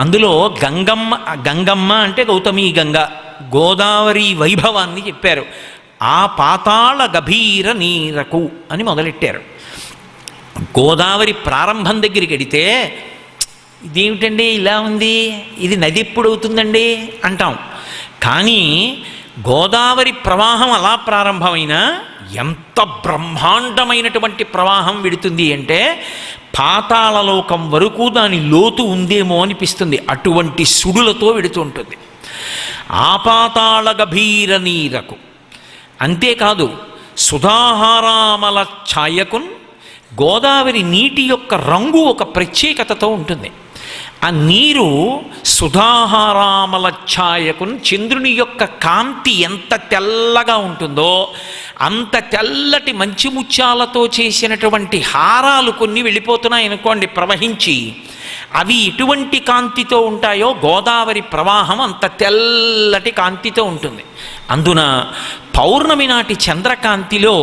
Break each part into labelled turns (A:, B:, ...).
A: అందులో గంగమ్మ, గంగమ్మ అంటే గౌతమీ గంగ, గోదావరి వైభవాన్ని చెప్పారు. ఆ పాతాళ గభీర నీరకు అని మొదలెట్టారు. గోదావరి ప్రారంభం దగ్గరికి వెడితే ఇదేమిటండి ఇలా ఉంది, ఇది నది ఎప్పుడు అవుతుందండి అంటాం. కానీ గోదావరి ప్రవాహం అలా ప్రారంభమైనా ఎంత బ్రహ్మాండమైనటువంటి ప్రవాహం విడుతుంది అంటే పాతాళలోకం వరకు దాని లోతు ఉందేమో అనిపిస్తుంది. అటువంటి సుడులతో విడుతూ ఉంటుంది. ఆ పాతాళ గభీర నీరకు. అంతేకాదు సుధాహారామల ఛాయకున్, గోదావరి నీటి యొక్క రంగు ఒక ప్రత్యేకతతో ఉంటుంది. ఆ నీరు సుధాహారామల ఛాయకున్, చంద్రుని యొక్క కాంతి ఎంత తెల్లగా ఉంటుందో అంత తెల్లటి మంచి ముత్యాలతో చేసినటువంటి హారాలు కొన్ని వెళ్ళిపోతున్నాయి అనుకోండి ప్రవహించి, అవి ఎటువంటి కాంతితో ఉంటాయో గోదావరి ప్రవాహం అంత తెల్లటి కాంతితో ఉంటుంది. అందున పౌర్ణమి నాటి చంద్రకాంతిలో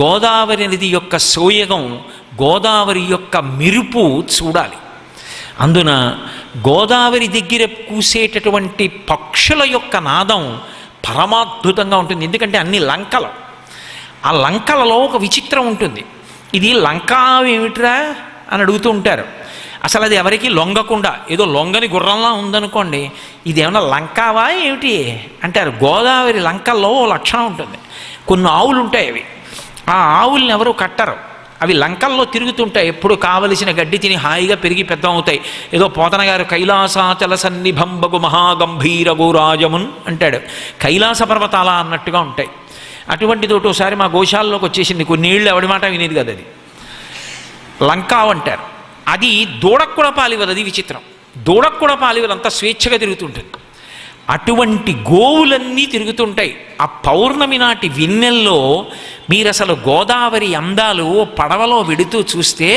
A: గోదావరి నది యొక్క సోయగం, గోదావరి యొక్క మెరుపు చూడాలి. అందున గోదావరి దగ్గర కూసేటటువంటి పక్షుల యొక్క నాదం పరమాద్భుతంగా ఉంటుంది. ఎందుకంటే అన్ని లంకలు, ఆ లంకలలో ఒక విచిత్రం ఉంటుంది. ఇది లంకా ఏమిట్రా అని అడుగుతూ ఉంటారు. అసలు అది ఎవరికి లొంగకుండా, ఏదో లొంగని గుర్రంలా ఉందనుకోండి, ఇదేమన్నా లంకావా ఏమిటి అంటారు. గోదావరి లంకల్లో ఓ లక్షణం ఉంటుంది. కొన్ని ఆవులు ఉంటాయి, అవి ఆ ఆవుల్ని ఎవరు కట్టరు, అవి లంకల్లో తిరుగుతుంటాయి. ఎప్పుడు కావలసిన గడ్డి తిని హాయిగా పెరిగి పెద్ద అవుతాయి. ఏదో పోతన గారు కైలాసాచల సన్నిభంబగు మహాగంభీర గోరాజమున్ అంటాడు. కైలాస పర్వతాల అన్నట్టుగా ఉంటాయి. అటువంటిది ఒకటోసారి మా గోశాలలోకి వచ్చేసింది. కొన్నేళ్ళు ఎవడి మాట వినేది కదా, అది లంకా అంటారు. అది దూడకు కూడా పాలివదు, అది విచిత్రం. దూడకు కూడా పాలివదు, అంతా స్వేచ్ఛగా తిరుగుతుంటుంది. అటువంటి గోవులన్నీ తిరుగుతుంటాయి. ఆ పౌర్ణమి నాటి వెన్నెల్లో మీరు అసలు గోదావరి అందాలు పడవలో వెడుతూ చూస్తే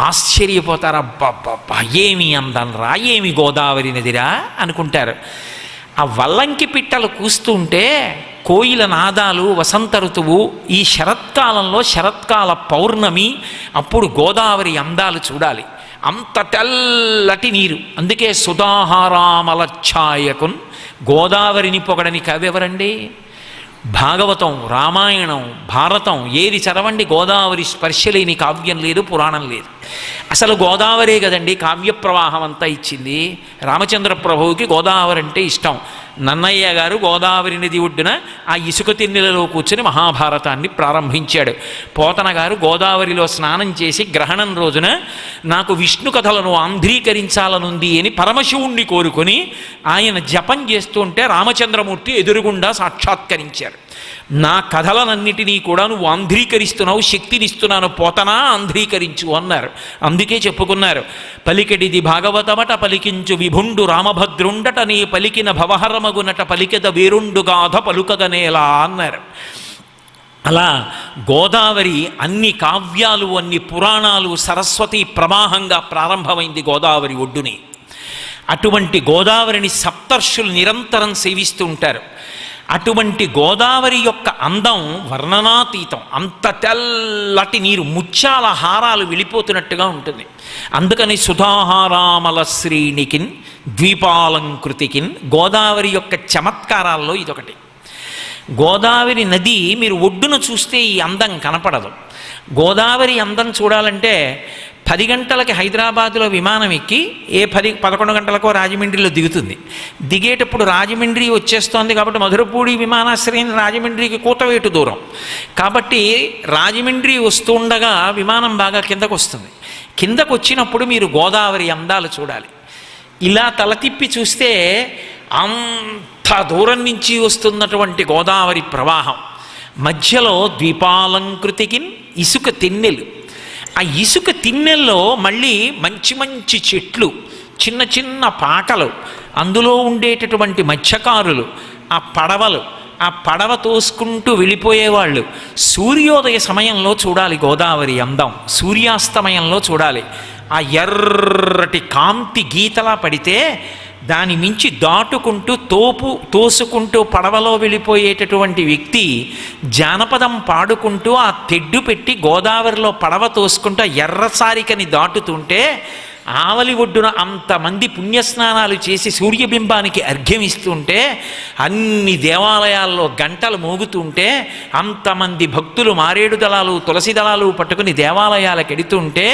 A: ఆశ్చర్యపోతారు. అబ్బబ్బబ్బా ఏమి అందం రా, ఏమి గోదావరి నదిరా అనుకుంటారు. ఆ వల్లంకి పిట్టలు కూస్తుంటే కోయిల నాదాలు, వసంత ఋతువు, ఈ శరత్కాలంలో శరత్కాల పౌర్ణమి, అప్పుడు గోదావరి అందాలు చూడాలి. అంత తెల్లటి నీరు. అందుకే సుధాహారామల ఛాయకున్, గోదావరిని పొగడని కవి ఎవరండి? భాగవతం, రామాయణం, భారతం ఏది చదవండి గోదావరి స్పర్శ లేని కావ్యం లేదు, పురాణం లేదు. అసలు గోదావరే కదండి కావ్య ప్రవాహం అంతా ఇచ్చింది. రామచంద్ర ప్రభువుకి గోదావరి అంటే ఇష్టం. నన్నయ్య గారు గోదావరి నది ఒడ్డున ఆ ఇసుక తిన్నెలలో కూర్చుని మహాభారతాన్ని ప్రారంభించాడు. పోతన గారు గోదావరిలో స్నానం చేసి గ్రహణం రోజున నాకు విష్ణు కథలను ఆంధ్రీకరించాలనుంది అని పరమశివుణ్ణి కోరుకొని ఆయన జపం చేస్తుంటే రామచంద్రమూర్తి ఎదురుగుండా సాక్షాత్కరించారు. నా కథలనన్నిటినీ కూడా నువ్వు ఆంధ్రీకరిస్తున్నావు, శక్తినిస్తున్నాను, పోతనా ఆంధ్రీకరించు అన్నారు. అందుకే చెప్పుకున్నారు, పలికెడిది భాగవతమట పలికించు విభుండు రామభద్రుండట నీ పలికిన భవహరమగునట పలికెద వేరుండు గాథ పలుకగనేలా అన్నారు. అలా గోదావరి అన్ని కావ్యాలు, అన్ని పురాణాలు సరస్వతి ప్రవాహంగా ప్రారంభమైంది గోదావరి ఒడ్డుని. అటువంటి గోదావరిని సప్తర్షులు నిరంతరం సేవిస్తూ ఉంటారు. అటువంటి గోదావరి యొక్క అందం వర్ణనాతీతం. అంత తెల్లటి నీరు, ముత్యాల హారాలు వెళ్ళిపోతున్నట్టుగా ఉంటుంది. అందుకని సుధాహారామల శ్రేణికిన్ ద్వీపాలంకృతికిన్, గోదావరి యొక్క చమత్కారాల్లో ఇదొకటి. గోదావరి నది మీరు ఒడ్డున చూస్తే ఈ అందం కనపడదు. గోదావరి అందం చూడాలంటే 10 గంటలకి హైదరాబాదులో విమానం ఎక్కి 11 గంటలకో రాజమండ్రిలో దిగుతుంది. దిగేటప్పుడు రాజమండ్రి వచ్చేస్తోంది కాబట్టి మధురపూడి విమానాశ్రయం రాజమండ్రికి కూతవేటు దూరం కాబట్టి రాజమండ్రి వస్తుండగా విమానం బాగా కిందకు వస్తుంది. కిందకు వచ్చినప్పుడు మీరు గోదావరి అందాలు చూడాలి. ఇలా తల తిప్పి చూస్తే అంత దూరం నుంచి వస్తున్నటువంటి గోదావరి ప్రవాహం, మధ్యలో ద్వీపాలంకృతికి ఇసుక తిన్నెలు. ఆ ఇసుక తిన్నెల్లో మళ్ళీ మంచి మంచి చెట్లు, చిన్న చిన్న పాకలు, అందులో ఉండేటటువంటి మత్స్యకారులు, ఆ పడవలు, ఆ పడవ తోసుకుంటూ వెళ్ళిపోయేవాళ్ళు. సూర్యోదయ సమయంలో చూడాలి గోదావరి అందం, సూర్యాస్తమయంలో చూడాలి. ఆ ఎర్రటి కాంతి గీతలా పడితే దాని మించి దాటుకుంటూ తోసుకుంటూ పడవలో వెళ్ళిపోయేటటువంటి వ్యక్తి జానపదం పాడుకుంటూ ఆ తెడ్డు పెట్టి గోదావరిలో పడవ తోసుకుంటూ ఎర్రసారికని దాటుతుంటే ఆవలి ఒడ్డున అంతమంది పుణ్యస్నానాలు చేసి సూర్యబింబానికి అర్ఘ్యం ఇస్తుంటే, అన్ని దేవాలయాల్లో గంటలు మోగుతుంటే, అంతమంది భక్తులు మారేడు దళాలు తులసి దళాలు పట్టుకుని దేవాలయాలకు ఎడుతుంటే,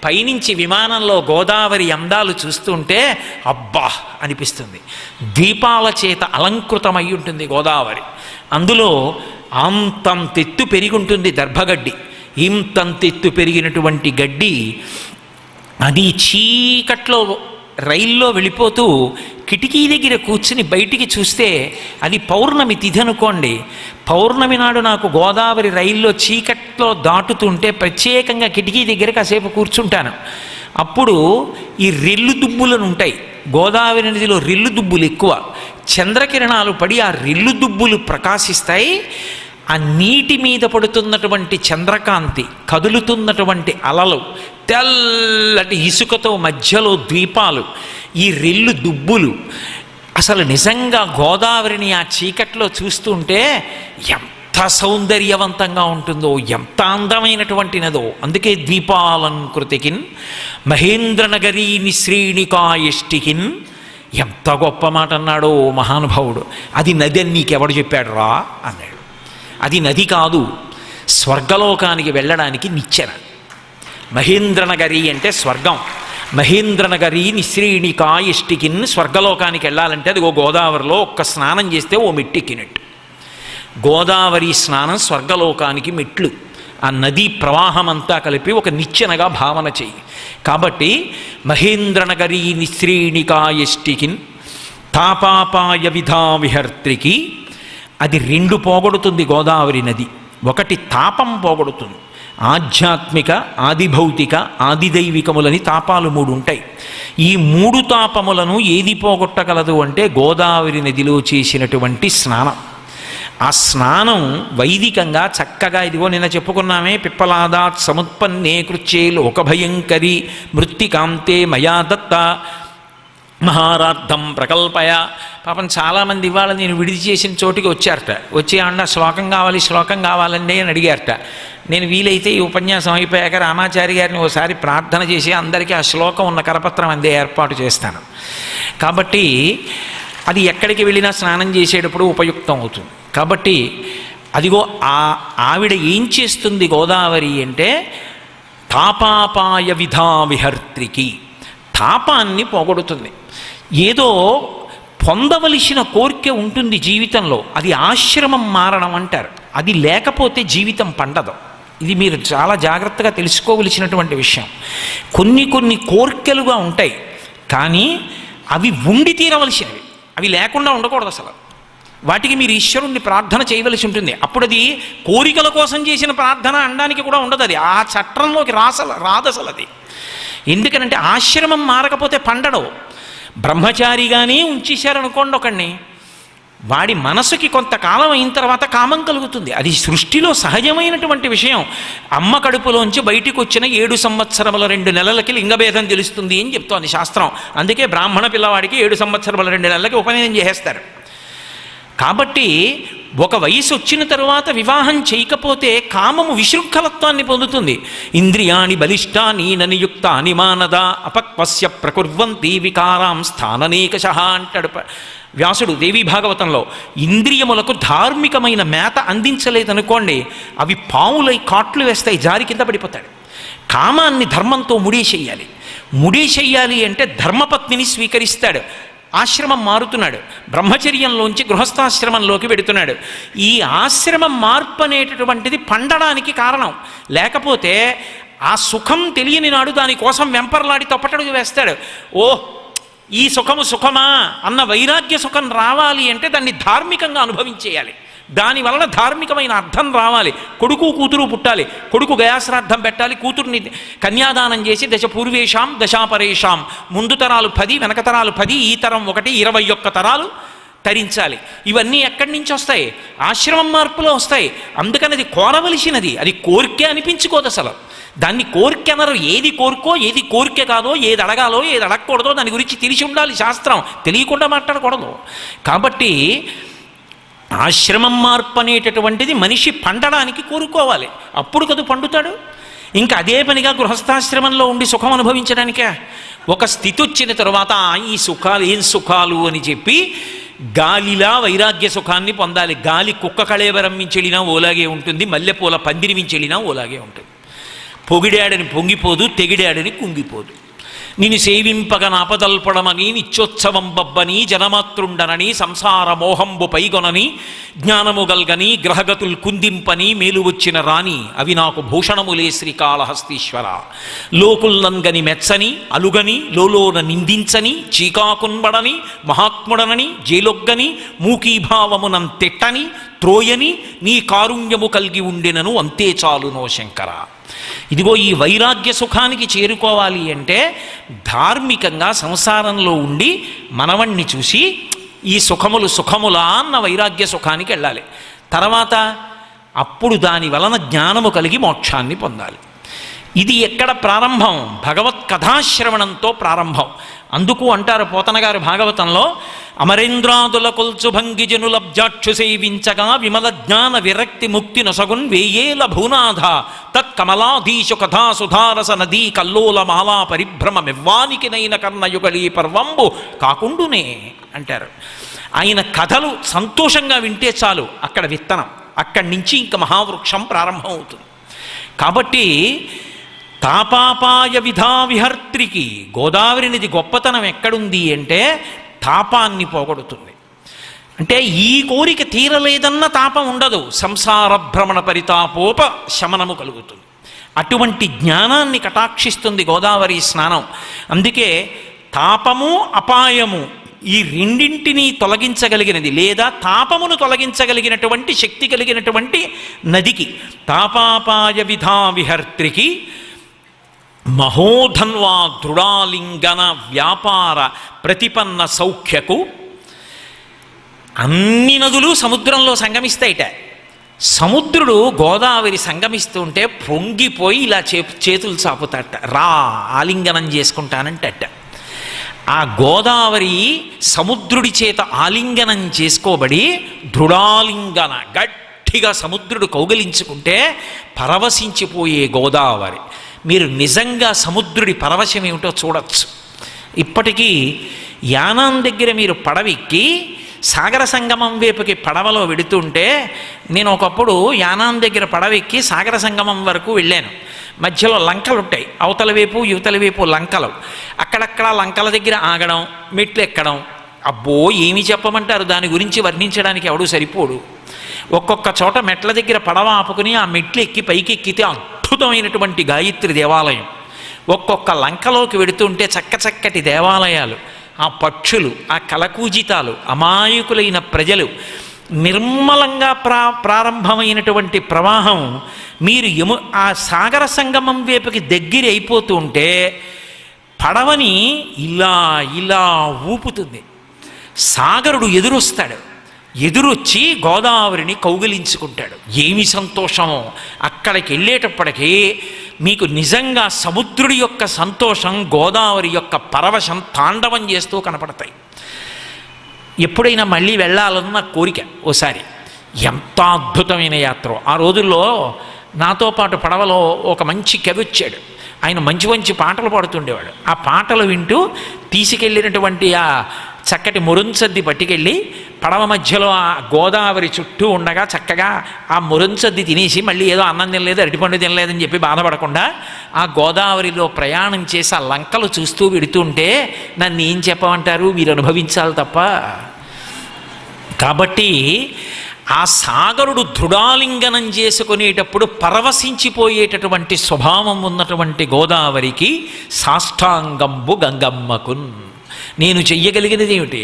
A: పైనుంచి విమానంలో గోదావరి అందాలు చూస్తుంటే అబ్బా అనిపిస్తుంది. దీపాల చేత అలంకృతమై ఉంటుంది గోదావరి. అందులో అంతంతెత్తు పెరిగి ఉంటుంది దర్భగడ్డి. ఇంతంతెత్తు పెరిగినటువంటి గడ్డి అది చీకట్లో రైల్లో వెళ్ళిపోతూ కిటికీ దగ్గర కూర్చుని బయటికి చూస్తే, అది పౌర్ణమి తిథి అనుకోండి, పౌర్ణమి నాడు నాకు గోదావరి రైల్లో చీకట్లో దాటుతుంటే ప్రత్యేకంగా కిటికీ దగ్గర కాసేపు కూర్చుంటాను. అప్పుడు ఈ రెల్లు దుబ్బులను ఉంటాయి, గోదావరి నదిలో రెల్లు దుబ్బులు ఎక్కువ, చంద్రకిరణాలు పడి ఆ రెల్లు దుబ్బులు ప్రకాశిస్తాయి. ఆ నీటి మీద పడుతున్నటువంటి చంద్రకాంతి, కదులుతున్నటువంటి అలలు, తెల్లటి ఇసుకతో మధ్యలో ద్వీపాలు, ఈ రెల్లు దుబ్బులు, అసలు నిజంగా గోదావరిని ఆ చీకట్లో చూస్తుంటే ఎంత సౌందర్యవంతంగా ఉంటుందో, ఎంత అందమైనటువంటి నదో. అందుకే ద్వీపాలంకృతికిన్ మహేంద్రనగరీని శ్రేణికాయష్టికిన్, ఎంత గొప్ప మాట అన్నాడో మహానుభావుడు. అది నది అని నీకెవడు చెప్పాడు రా అన్నాడు. అది నది కాదు, స్వర్గలోకానికి వెళ్ళడానికి నిచ్చెన. మహేంద్రనగరి అంటే స్వర్గం. మహేంద్రనగరి నిశ్రేణికాయష్టికిన్, స్వర్గలోకానికి వెళ్ళాలంటే అది ఓ గోదావరిలో ఒక్క స్నానం చేస్తే ఓ మెట్టెక్కినట్టు. గోదావరి స్నానం స్వర్గలోకానికి మెట్లు. ఆ నదీ ప్రవాహమంతా కలిపి ఒక నిచ్చెనగా భావన చెయ్యి. కాబట్టి మహేంద్రనగరీ నిశ్రేణికాయష్టికిన్ తాపాపాయ విధా విహర్త్రికి, అది రెండు పోగొడుతుంది గోదావరి నది. ఒకటి తాపం పోగొడుతుంది, ఆధ్యాత్మిక, ఆదిభౌతిక, ఆదిదైవికములని తాపాలు మూడు ఉంటాయి. ఈ మూడు తాపములను ఏది పోగొట్టగలదు అంటే గోదావరి నదిలో చేసినటువంటి స్నానం. ఆ స్నానం వైదికంగా చక్కగా, ఇదిగో నిన్న చెప్పుకున్నామే, పిప్పలాదాత్ సముత్పన్నే కృత్యే లోకభయంకరి మృత్తికాంతే మయా దత్త మహారార్థం ప్రకల్పయ. పాపం చాలామంది ఇవాళ నేను విడిది చేసిన చోటికి వచ్చారట. వచ్చి అన్న శ్లోకం కావాలి, శ్లోకం కావాలండి అని అడిగారట. నేను వీలైతే ఈ ఉపన్యాసం అయిపోయాక రామాచారి గారిని ఓసారి ప్రార్థన చేసి అందరికీ ఆ శ్లోకం ఉన్న కరపత్రం అందే ఏర్పాటు చేస్తాను. కాబట్టి అది ఎక్కడికి వెళ్ళినా స్నానం చేసేటప్పుడు ఉపయుక్తం అవుతుంది. కాబట్టి అదిగో ఆవిడ ఏం చేస్తుంది గోదావరి అంటే తాపాపాయ విధా విహర్త్రికి, తాపాన్ని పోగొడుతుంది. ఏదో పొందవలసిన కోరిక ఉంటుంది జీవితంలో, అది ఆశ్రమం మారడం అంటారు. అది లేకపోతే జీవితం పండదు. ఇది మీరు చాలా జాగ్రత్తగా తెలుసుకోవలసినటువంటి విషయం. కొన్ని కొన్ని కోరికలుగా ఉంటాయి, కానీ అవి ఉండి తీరవలసినవి, అవి లేకుండా ఉండకూడదు. అసలు వాటికి మీరు ఈశ్వరుణ్ణి ప్రార్థన చేయవలసి ఉంటుంది. అప్పుడు అది కోరికల కోసం చేసిన ప్రార్థన అనడానికి కూడా ఉండదు. అది ఆ చట్రంలోకి రాదు అసలు అది. ఎందుకనంటే ఆశ్రమం మారకపోతే పండడవు. బ్రహ్మచారిగానే ఉంచేశారనుకోండి ఒకడిని, వాడి మనసుకి కొంతకాలం అయిన తర్వాత కామం కలుగుతుంది. అది సృష్టిలో సహజమైనటువంటి విషయం. అమ్మ కడుపులోంచి బయటికి వచ్చిన 7 సంవత్సరముల 2 నెలలకి లింగభేదం తెలుస్తుంది అని చెప్తోంది శాస్త్రం. అందుకే బ్రాహ్మణ పిల్లవాడికి 7 సంవత్సరముల 2 నెలలకి ఉపనయనం చేసేస్తారు. కాబట్టి ఒక వయసు వచ్చిన తరువాత వివాహం చేయకపోతే కామము విశృంఖలత్వాన్ని పొందుతుంది. ఇంద్రియాణి బలిష్టాని ననియుక్తాని మానద అపక్వస్య ప్రకుర్వంతి వికారాం స్థాననేకశః అంటాడు వ్యాసుడు దేవీ భాగవతంలో. ఇంద్రియములకు ధార్మికమైన మేత అందించలేదనుకోండి, అవి పాములై కాట్లు వేస్తాయి, జారి కింద పడిపోతాడు. కామాన్ని ధర్మంతో ముడేసేయాలి. ముడేసేయాలి అంటే ధర్మపత్నిని స్వీకరిస్తాడు. ఆశ్రమం మారుతున్నాడు, బ్రహ్మచర్యంలోంచి గృహస్థాశ్రమంలోకి వెడుతున్నాడు. ఈ ఆశ్రమం మార్పు అనేటటువంటిది పండడానికి కారణం. లేకపోతే ఆ సుఖం తెలియని నాడు దానికోసం వెంపర్లాడి తప్పటడుగు వేస్తాడు. ఈ సుఖము సుఖమా అన్న వైరాగ్య సుఖం రావాలి అంటే దాన్ని ధార్మికంగా అనుభవించేయాలి. దానివలన ధార్మికమైన అర్థం రావాలి. కొడుకు కూతురు పుట్టాలి, కొడుకు గయాశ్రాద్ధం పెట్టాలి, కూతుర్ని కన్యాదానం చేసి దశ పూర్వేషాం దశాపరేషాం, ముందు తరాలు 10 వెనక తరాలు 10, ఈ తరం 1 21 తరాలు తరించాలి. ఇవన్నీ ఎక్కడి నుంచి వస్తాయి? ఆశ్రమం మార్పులో వస్తాయి. అందుకని అది కోరవలసినది, అది కోరికే అనిపించుకోదు అసలు. దాన్ని కోరిక అనరు. ఏది కోరుకో, ఏది కోరిక కాదో, ఏది అడగాలో, ఏది అడగకూడదో దాని గురించి తెలిసి ఉండాలి శాస్త్రం. తెలియకుండా మాట్లాడకూడదు. కాబట్టి ఆశ్రమం మార్పు అనేటటువంటిది మనిషి పండడానికి కోరుకోవాలి. అప్పుడు కదా పండుతాడు. ఇంకా అదే పనిగా గృహస్థాశ్రమంలో ఉండి సుఖం అనుభవించడానికే. ఒక స్థితి వచ్చిన తర్వాత ఈ సుఖాలు ఏం సుఖాలు అని చెప్పి గాలిలా వైరాగ్య సుఖాన్ని పొందాలి. గాలి కుక్క కళేబరం మించెళ్ళినా ఓలాగే ఉంటుంది, మల్లెపూల పందిరి మించెళ్ళినా ఓలాగే ఉంటుంది. పొగిడాడని పొంగిపోదు, తెగిడాడని కుంగిపోదు. నిన్ను సేవింపగ నాపదల్పడమని నిత్యోత్సవం బబ్బని జనమాతృండనని సంసార మోహంబు పైగొనని జ్ఞానము గల్గని గ్రహగతుల్ కుందింపని మేలు వచ్చిన రాణి అవి నాకు భూషణములే శ్రీకాళహస్తీశ్వర. లోకుల్నంగని మెచ్చని అలుగని లోలోన నిందించని చీకాకున్బడని మహాత్ముడనని జేలొగ్గని మూకీభావమునం తిట్టని త్రోయని నీ కారుణ్యము కలిగి ఉండినను అంతే చాలునో శంకర. ఇదిగో ఈ వైరాగ్య సుఖానికి చేరుకోవాలి అంటే ధార్మికంగా సంసారంలో ఉండి మనవణ్ణి చూసి ఈ సుఖములు సుఖములా అన్న వైరాగ్య సుఖానికి వెళ్ళాలి. తర్వాత అప్పుడు దాని వలన జ్ఞానము కలిగి మోక్షాన్ని పొందాలి. ఇది ఎక్కడ ప్రారంభం? భగవత్ కథాశ్రవణంతో ప్రారంభం. అందుకు అంటారు పోతన గారు భాగవతంలో, అమరేంద్రాదుల కొల్చు భంగిజనులబ్జాక్షు సేవించగా విమల జ్ఞాన విరక్తి ముక్తి నొసగున్ వేయేల భూనాథ తత్కమలాధీశు కథా సుధారస నదీ కల్లోల మాలా పరిభ్రమ మెవ్వానికినైన కర్ణయుగళీ పర్వంబు కాకుండునే అంటారు. ఆయన కథలు సంతోషంగా వింటే చాలు, అక్కడ విత్తనం, అక్కడి నుంచి ఇంకా మహావృక్షం ప్రారంభం అవుతుంది. కాబట్టి తాపాపాయ విధా విహర్త్రికి గోదావరి నది గొప్పతనం ఎక్కడుంది అంటే తాపాన్ని పోగొడుతుంది. అంటే ఈ కోరిక తీరలేదన్న తాపం ఉండదు, సంసార భ్రమణ పరితాపోప శమనము కలుగుతుంది. అటువంటి జ్ఞానాన్ని కటాక్షిస్తుంది గోదావరి స్నానం. అందుకే తాపము అపాయము ఈ రెండింటినీ తొలగించగలిగినది, లేదా తాపమును తొలగించగలిగినటువంటి శక్తి కలిగినటువంటి నదికి తాపాపాయ విధా విహర్త్రికి మహోధన్వా దృఢాలింగన వ్యాపార ప్రతిపన్న సౌఖ్యకు. అన్ని నదులు సముద్రంలో సంగమిస్తాయిట. సముద్రుడు గోదావరి సంగమిస్తుంటే పొంగిపోయి ఇలా చేతులు చాపుతాట, రా ఆలింగనం చేసుకుంటానంటట. ఆ గోదావరి సముద్రుడి చేత ఆలింగనం చేసుకోబడి దృఢాలింగన గట్టిగా సముద్రుడు కౌగలించుకుంటే పరవశించిపోయే గోదావరి. మీరు నిజంగా సముద్రుడి పరవశం ఏమిటో చూడొచ్చు. ఇప్పటికీ యానాం దగ్గర మీరు పడవెక్కి సాగర సంగమం వైపుకి పడవలో వెడుతుంటే, నేను ఒకప్పుడు యానాం దగ్గర పడవెక్కి సాగర సంగమం వరకు వెళ్ళాను. మధ్యలో లంకలు ఉంటాయి, అవతల వైపు యువతల వైపు లంకలు. అక్కడక్కడ లంకల దగ్గర ఆగడం, మెట్లు ఎక్కడం, అబ్బో ఏమి చెప్పమంటారు, దాని గురించి వర్ణించడానికి ఎవడూ సరిపోడు. ఒక్కొక్క చోట మెట్ల దగ్గర పడవ ఆపుకుని ఆ మెట్లు ఎక్కి పైకి ఎక్కితే అద్భుతమైనటువంటి గాయత్రి దేవాలయం. ఒక్కొక్క లంకలోకి వెడుతుంటే చక్కచక్కటి దేవాలయాలు, ఆ పక్షులు, ఆ కలకూజితాలు, అమాయకులైన ప్రజలు, నిర్మలంగా ప్రారంభమైనటువంటి ప్రవాహం. మీరు ఆ సాగర సంగమం వైపుకి దగ్గర అయిపోతూ ఉంటే పడవని ఇలా ఇలా ఊపుతుంది. సాగరుడు ఎదురొస్తాడు, ఎదురొచ్చి గోదావరిని కౌగిలించుకుంటాడు. ఏమి సంతోషమో! అక్కడికి వెళ్ళేటప్పటికీ మీకు నిజంగా సముద్రుడి యొక్క సంతోషం, గోదావరి యొక్క పరవశం తాండవం చేస్తూ కనపడతాయి. ఎప్పుడైనా మళ్ళీ వెళ్ళాలన్న కోరిక ఓసారి. ఎంత అద్భుతమైన యాత్ర! ఆ రోజుల్లో నాతో పాటు పడవలో ఒక మంచి కవి వచ్చాడు. ఆయన మంచి మంచి పాటలు పాడుతుండేవాడు. ఆ పాటలు వింటూ తీసుకెళ్ళినటువంటి ఆ చక్కటి మురుంచద్ది పట్టుకెళ్ళి పడవ మధ్యలో ఆ గోదావరి చుట్టూ ఉండగా చక్కగా ఆ మురుంచద్ది తినేసి మళ్ళీ ఏదో అన్నం తినలేదు, అరటిపండు తినలేదని చెప్పి బాధపడకుండా ఆ గోదావరిలో ప్రయాణం చేసి ఆ లంకలు చూస్తూ వెడుతుంటే నన్ను ఏం చెప్పమంటారు, మీరు అనుభవించాలి తప్ప. కాబట్టి ఆ సాగరుడు దృఢాలింగనం చేసుకునేటప్పుడు పరవశించిపోయేటటువంటి స్వభావం ఉన్నటువంటి గోదావరికి సాష్టాంగంబు గంగమ్మకున్. నేను చెయ్యగలిగినది ఏమిటి?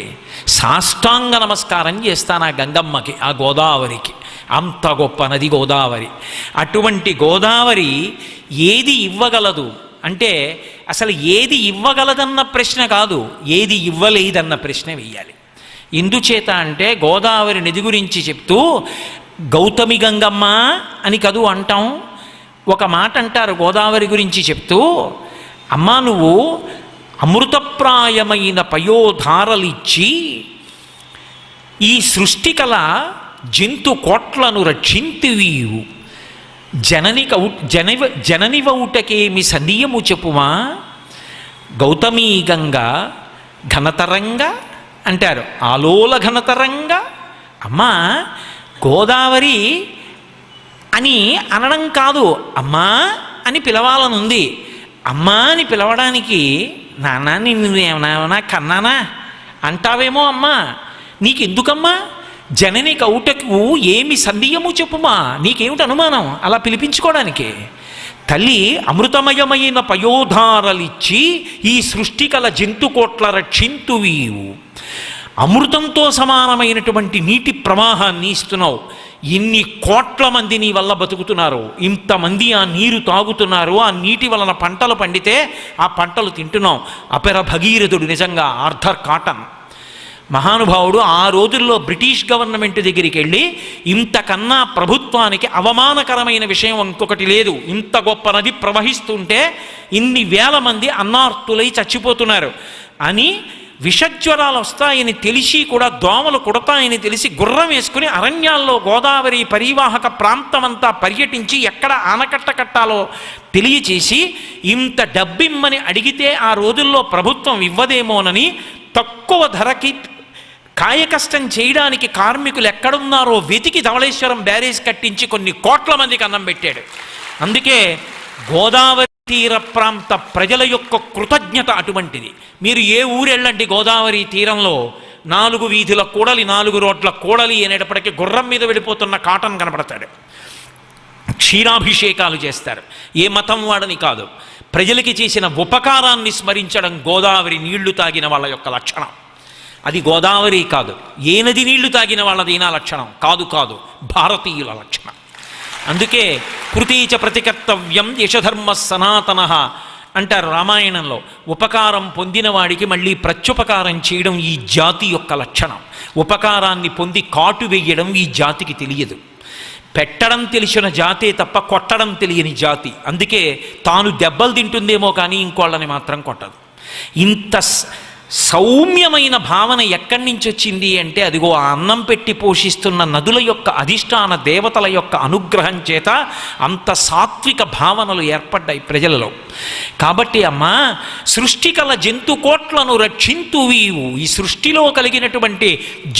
A: సాష్టాంగ నమస్కారం చేస్తాను ఆ గంగమ్మకి, ఆ గోదావరికి. అంత గొప్ప నది గోదావరి. అటువంటి గోదావరి ఏది ఇవ్వగలదు అంటే అసలు ఏది ఇవ్వగలదన్న ప్రశ్న కాదు, ఏది ఇవ్వలేదన్న ప్రశ్న వెయ్యాలి. ఎందుచేత అంటే గోదావరి నది గురించి చెప్తూ గౌతమి గంగమ్మ అని కదూ అంటాం. ఒక మాట అంటారు గోదావరి గురించి చెప్తూ, అమ్మా నువ్వు అమృతప్రాయమైన పయోధారలిచ్చి ఈ సృష్టికల జంతు కోట్లను రక్షింతివీవు జననివౌటకేమి సంధియము చెప్పుమా. గౌతమీ గంగ ఘనతరంగ అంటారు, ఆలోల ఘనతరంగ. అమ్మా గోదావరి అని అనడం కాదు, అమ్మా అని పిలవాలనుంది. అమ్మా అని పిలవడానికి నాన్న నిన్ను ఏమన్నా కన్నానా అంటావేమో అమ్మా, నీకెందుకమ్మా జనని కౌటకు ఏమి సందేయము చెప్పుమా, నీకేమిటి అనుమానం అలా పిలిపించుకోవడానికి? తల్లి అమృతమయమైన పయోధారలిచ్చి ఈ సృష్టి కల జంతుకోట్ల రక్షింతువీవు. అమృతంతో సమానమైనటువంటి నీటి ప్రవాహాన్ని ఇస్తున్నావు. ఇన్ని కోట్ల మంది నీ వల్ల బతుకుతున్నారు, ఇంతమంది ఆ నీరు తాగుతున్నారు, ఆ నీటి వలన పంటలు పండితే ఆ పంటలు తింటున్నాం. అపర భగీరథుడు నిజంగా ఆర్థర్ కాటన్ మహానుభావుడు ఆ రోజుల్లో బ్రిటిష్ గవర్నమెంట్ దగ్గరికి వెళ్ళి, ఇంతకన్నా ప్రభుత్వానికి అవమానకరమైన విషయం ఇంకొకటి లేదు, ఇంత గొప్ప నది ప్రవహిస్తుంటే ఇన్ని వేల మంది అన్నార్తులై చచ్చిపోతున్నారు అని, విషజ్వరాలు వస్తాయని తెలిసి కూడా దోమలు కుడతాయని తెలిసి గుర్రం వేసుకుని అరణ్యాల్లో గోదావరి పరివాహక ప్రాంతమంతా పర్యటించి ఎక్కడ ఆనకట్ట కట్టాలో తెలియచేసి, ఇంత డబ్బిమ్మని అడిగితే ఆ రోజుల్లో ప్రభుత్వం ఇవ్వదేమోనని తక్కువ ధరకి కాయకష్టం చేయడానికి కార్మికులు ఎక్కడున్నారో వెతికి ధవళేశ్వరం బ్యారేజ్ కట్టించి కొన్ని కోట్ల మందికి అన్నం పెట్టాడు. అందుకే గోదావరి తీర ప్రాంత ప్రజల యొక్క కృతజ్ఞత అటువంటిది. మీరు ఏ ఊరెళ్ళండి గోదావరి తీరంలో 4 వీధుల కూడలి, 4 రోడ్ల కూడలి అనేటప్పటికీ గుర్రం మీద వెళ్ళిపోతున్న కాటన్ కనపడతాడు. క్షీరాభిషేకాలు చేస్తారు, ఏ మతం వాడని కాదు. ప్రజలకి చేసిన ఉపకారాన్ని స్మరించడం గోదావరి నీళ్లు తాగిన వాళ్ళ యొక్క లక్షణం. అది గోదావరి కాదు, ఏ నది నీళ్లు తాగిన వాళ్ళదైనా లక్షణం కాదు, కాదు భారతీయుల లక్షణం. అందుకే కృతీచ ప్రతికర్తవ్యం యశధర్మ సనాతన అంటారు రామాయణంలో. ఉపకారం పొందిన వాడికి మళ్ళీ ప్రత్యుపకారం చేయడం ఈ జాతి యొక్క లక్షణం. ఉపకారాన్ని పొంది కాటు వేయడం ఈ జాతికి తెలియదు. పెట్టడం తెలిసిన జాతే తప్ప కొట్టడం తెలియని జాతి. అందుకే తాను దెబ్బలు తింటుందేమో కానీ ఇంకోళ్ళని మాత్రం కొట్టదు. ఇంత సౌమ్యమైన భావన ఎక్కడి నుంచి వచ్చింది అంటే, అదిగో ఆ అన్నం పెట్టి పోషిస్తున్న నదుల యొక్క అధిష్టాన దేవతల యొక్క అనుగ్రహం చేత అంత సాత్విక భావనలు ఏర్పడ్డాయి ప్రజలలో. కాబట్టి అమ్మా సృష్టి కల జంతుకోట్లను రక్షింతువీవు. ఈ సృష్టిలో కలిగినటువంటి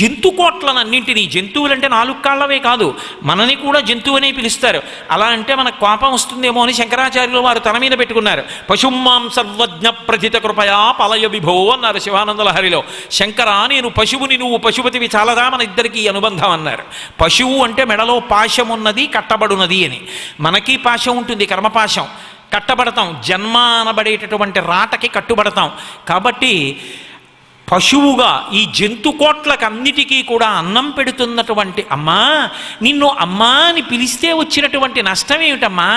A: జంతుకోట్లనన్నింటినీ, జంతువులంటే 4 కాళ్ళవే కాదు, మనని కూడా జంతువునే పిలుస్తారు. అలా అంటే మనకు కోపం వస్తుందేమో అని శంకరాచార్యులు వారు తన మీద పెట్టుకున్నారు. పశుమాం సర్వజ్ఞ ప్రథిత కృపయా పలయ విభో అన్నారు శివానందలహరిలో. శంకర నేను పశువుని, నువ్వు పశుపతివి, చాలదా మన ఇద్దరికి అనుబంధం అన్నారు. పశువు అంటే మెడలో పాశం ఉన్నది, కట్టబడున్నది అని. మనకి పాశం ఉంటుంది, కర్మపాశం, కట్టబడతాం, జన్మ అనబడేటటువంటి రాటకి కట్టుబడతాం. కాబట్టి పశువుగా ఈ జంతుకోట్లకు అన్నిటికీ కూడా అన్నం పెడుతున్నటువంటి అమ్మా, నిన్ను అమ్మా అని పిలిస్తే వచ్చినటువంటి నష్టం ఏమిటమ్మా?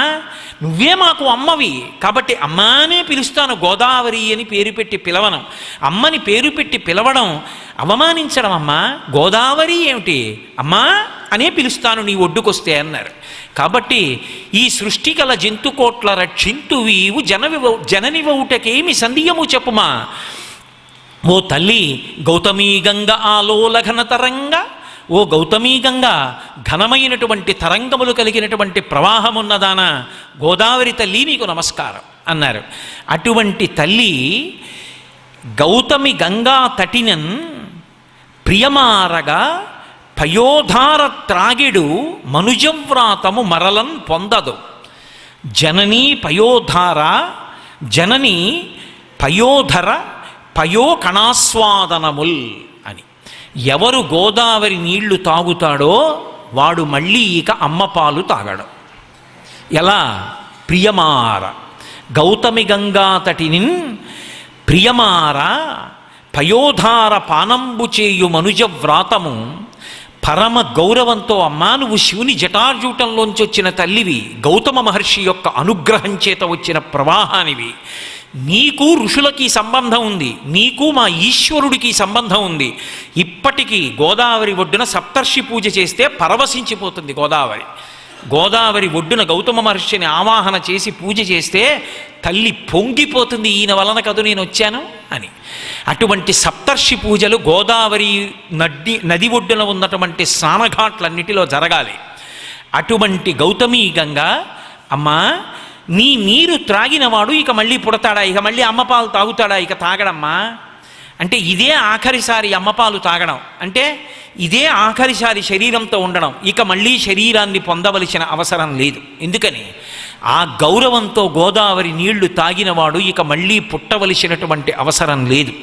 A: నువ్వే మాకు అమ్మవి, కాబట్టి అమ్మానే పిలుస్తాను, గోదావరి అని పేరు పెట్టి పిలవను. అమ్మని పేరు పెట్టి పిలవడం అవమానించడం అమ్మా. గోదావరి ఏమిటి, అమ్మా అనే పిలుస్తాను నీ ఒడ్డుకొస్తే అన్నారు. కాబట్టి ఈ సృష్టి కల జంతుకోట్ల రక్షింతువీవు జననివౌటకేమి సందేయము చెప్పుమా. ఓ తల్లి గౌతమీ గంగ ఆలోల ఘన తరంగ, ఓ గౌతమీ గంగ ఘనమైనటువంటి తరంగములు కలిగినటువంటి ప్రవాహమున్నదాన గోదావరి తల్లి నీకు నమస్కారం అన్నారు. అటువంటి తల్లి గౌతమి గంగా తటినన్ ప్రియమారగా పయోధార త్రాగిడు మనుజవ్రాతము మరలన్ పొందదు. జననీ పయోధార, జనని పయోధర పయో కణాస్వాదనముల్ అని. ఎవరు గోదావరి నీళ్లు తాగుతాడో వాడు మళ్ళీ ఇక అమ్మ పాలు తాగడు. ఎలా? ప్రియమార గౌతమి గంగా తటినిన్ ప్రియమార పయోధార పానంబు చేయు మనుజ వ్రాతము. పరమ గౌరవంతో అమ్మా నువ్వు శివుని జటాజూటంలోంచి వచ్చిన తల్లివి, గౌతమ మహర్షి యొక్క అనుగ్రహం చేత వచ్చిన ప్రవాహానివి. నీకు ఋషులకి సంబంధం ఉంది, నీకు మా ఈశ్వరుడికి సంబంధం ఉంది. ఇప్పటికీ గోదావరి ఒడ్డున సప్తర్షి పూజ చేస్తే పరవశించిపోతుంది గోదావరి. గోదావరి ఒడ్డున గౌతమ మహర్షిని ఆవాహన చేసి పూజ చేస్తే తల్లి పొంగిపోతుంది, ఈయన వలన కదు నేను వచ్చాను అని. అటువంటి సప్తర్షి పూజలు గోదావరి నది ఒడ్డున ఉన్నటువంటి స్నానఘాట్లన్నిటిలో జరగాలి. అటువంటి గౌతమీ గంగ అమ్మా నీ నీరు త్రాగినవాడు ఇక మళ్ళీ పుడతాడా, ఇక మళ్ళీ అమ్మపాలు తాగుతాడా, ఇక తాగడమ్మా అంటే ఇదే ఆఖరిసారి అమ్మపాలు తాగడం, అంటే ఇదే ఆఖరిసారి శరీరంతో ఉండడం, ఇక మళ్ళీ శరీరాన్ని పొందవలసిన అవసరం లేదు. ఎందుకని ఆ గౌరవంతో గోదావరి నీళ్లు తాగినవాడు ఇక మళ్ళీ పుట్టవలసినటువంటి అవసరం లేదు.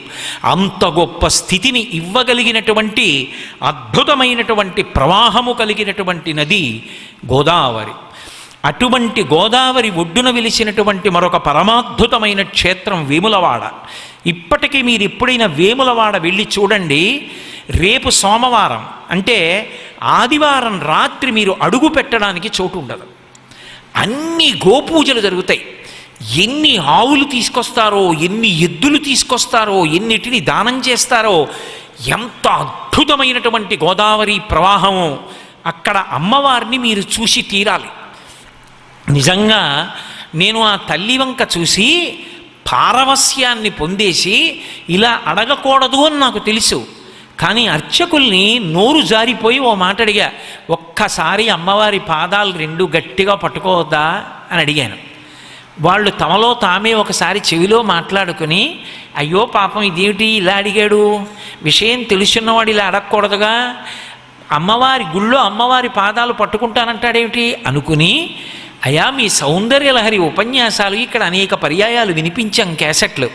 A: అంత గొప్ప స్థితిని ఇవ్వగలిగినటువంటి అద్భుతమైనటువంటి ప్రవాహము కలిగినటువంటి నది గోదావరి. అటువంటి గోదావరి ఒడ్డున వెలిసినటువంటి మరొక పరమాద్భుతమైన క్షేత్రం వేములవాడ. ఇప్పటికీ మీరు ఎప్పుడైనా వేములవాడ వెళ్ళి చూడండి. రేపు సోమవారం అంటే ఆదివారం రాత్రి మీరు అడుగు పెట్టడానికి చోటు ఉండదు. అన్ని గోపూజలు జరుగుతాయి. ఎన్ని ఆవులు తీసుకొస్తారో, ఎన్ని ఎద్దులు తీసుకొస్తారో, ఎన్నిటిని దానం చేస్తారో, ఎంత అద్భుతమైనటువంటి గోదావరి ప్రవాహము. అక్కడ అమ్మవారిని మీరు చూసి తీరాలి. నిజంగా నేను ఆ తల్లి వంక చూసి పారవస్యాన్ని పొందేసి ఇలా అడగకూడదు అని నాకు తెలుసు. కానీ అర్చకుల్ని నోరు జారిపోయి ఓ మాట అడిగా, ఒక్కసారి అమ్మవారి పాదాలు రెండు గట్టిగా పట్టుకోవద్దా అని అడిగాను. వాళ్ళు తమలో తామే ఒకసారి చెవిలో మాట్లాడుకుని, అయ్యో పాపం ఇదేమిటి ఇలా అడిగాడు, విషయం తెలుసున్నవాడు ఇలా అడగకూడదుగా, అమ్మవారి గుళ్ళో అమ్మవారి పాదాలు పట్టుకుంటానంటాడేమిటి అనుకుని, అయా మీ సౌందర్యలహరి ఉపన్యాసాలు ఇక్కడ అనేక పర్యాయాలు వినిపించాం క్యాసెట్లు,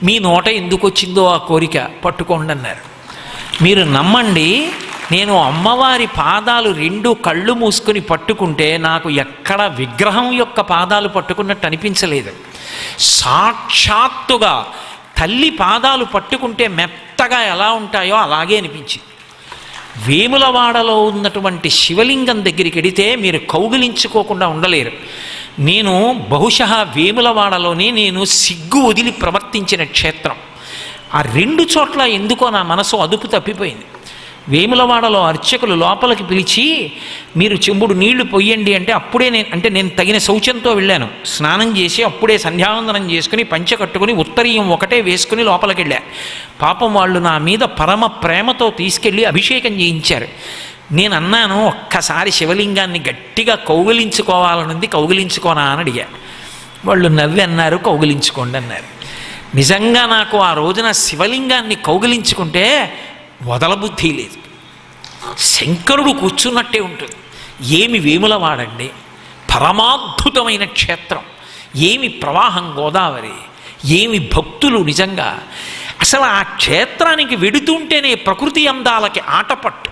A: మీ నోట ఎందుకు వచ్చిందో ఆ కోరిక, పట్టుకోండి అన్నారు. మీరు నమ్మండి, నేను అమ్మవారి పాదాలు రెండు కళ్ళు మూసుకుని పట్టుకుంటే నాకు ఎక్కడ విగ్రహం యొక్క పాదాలు పట్టుకున్నట్టు అనిపించలేదు. సాక్షాత్తుగా తల్లి పాదాలు పట్టుకుంటే మెత్తగా ఎలా ఉంటాయో అలాగే అనిపించింది. వేములవాడలో ఉన్నటువంటి శివలింగం దగ్గరికి వెడితే మీరు కౌగిలించుకోకుండా ఉండలేరు. నేను బహుశः వేములవాడలోనే నేను సిగ్గు వదిలి ప్రవర్తించిన క్షేత్రం. ఆ రెండు చోట్ల ఎందుకో నా మనసు అదుపు తప్పిపోయింది. వేములవాడలో అర్చకులు లోపలికి పిలిచి మీరు చెంబుడు నీళ్లు పొయ్యండి అంటే అప్పుడే నేను తగిన శౌచంతో వెళ్ళాను. స్నానం చేసి అప్పుడే సంధ్యావందనం చేసుకుని పంచె కట్టుకుని ఉత్తరీయం ఒకటే వేసుకుని లోపలికి వెళ్ళా. పాపం వాళ్ళు నా మీద పరమ ప్రేమతో తీసుకెళ్ళి అభిషేకం చేయించారు. నేను అన్నాను, ఒక్కసారి శివలింగాన్ని గట్టిగా కౌగిలించుకోవాలనుంది, కౌగిలించుకోనా అని అడిగా. వాళ్ళు నవ్వి అన్నారు, కౌగిలించుకోండి అన్నారు. నిజంగా నాకు ఆ రోజున శివలింగాన్ని కౌగిలించుకుంటే వదలబుద్ధి లేదు. శంకరుడు కూర్చున్నట్టే ఉంటుంది. ఏమి వేములవాడండి, పరమాద్భుతమైన క్షేత్రం, ఏమి ప్రవాహం గోదావరి, ఏమి భక్తులు. నిజంగా అసలు ఆ క్షేత్రానికి వెడుతుంటేనే ప్రకృతి అందాలకి ఆటపట్టు.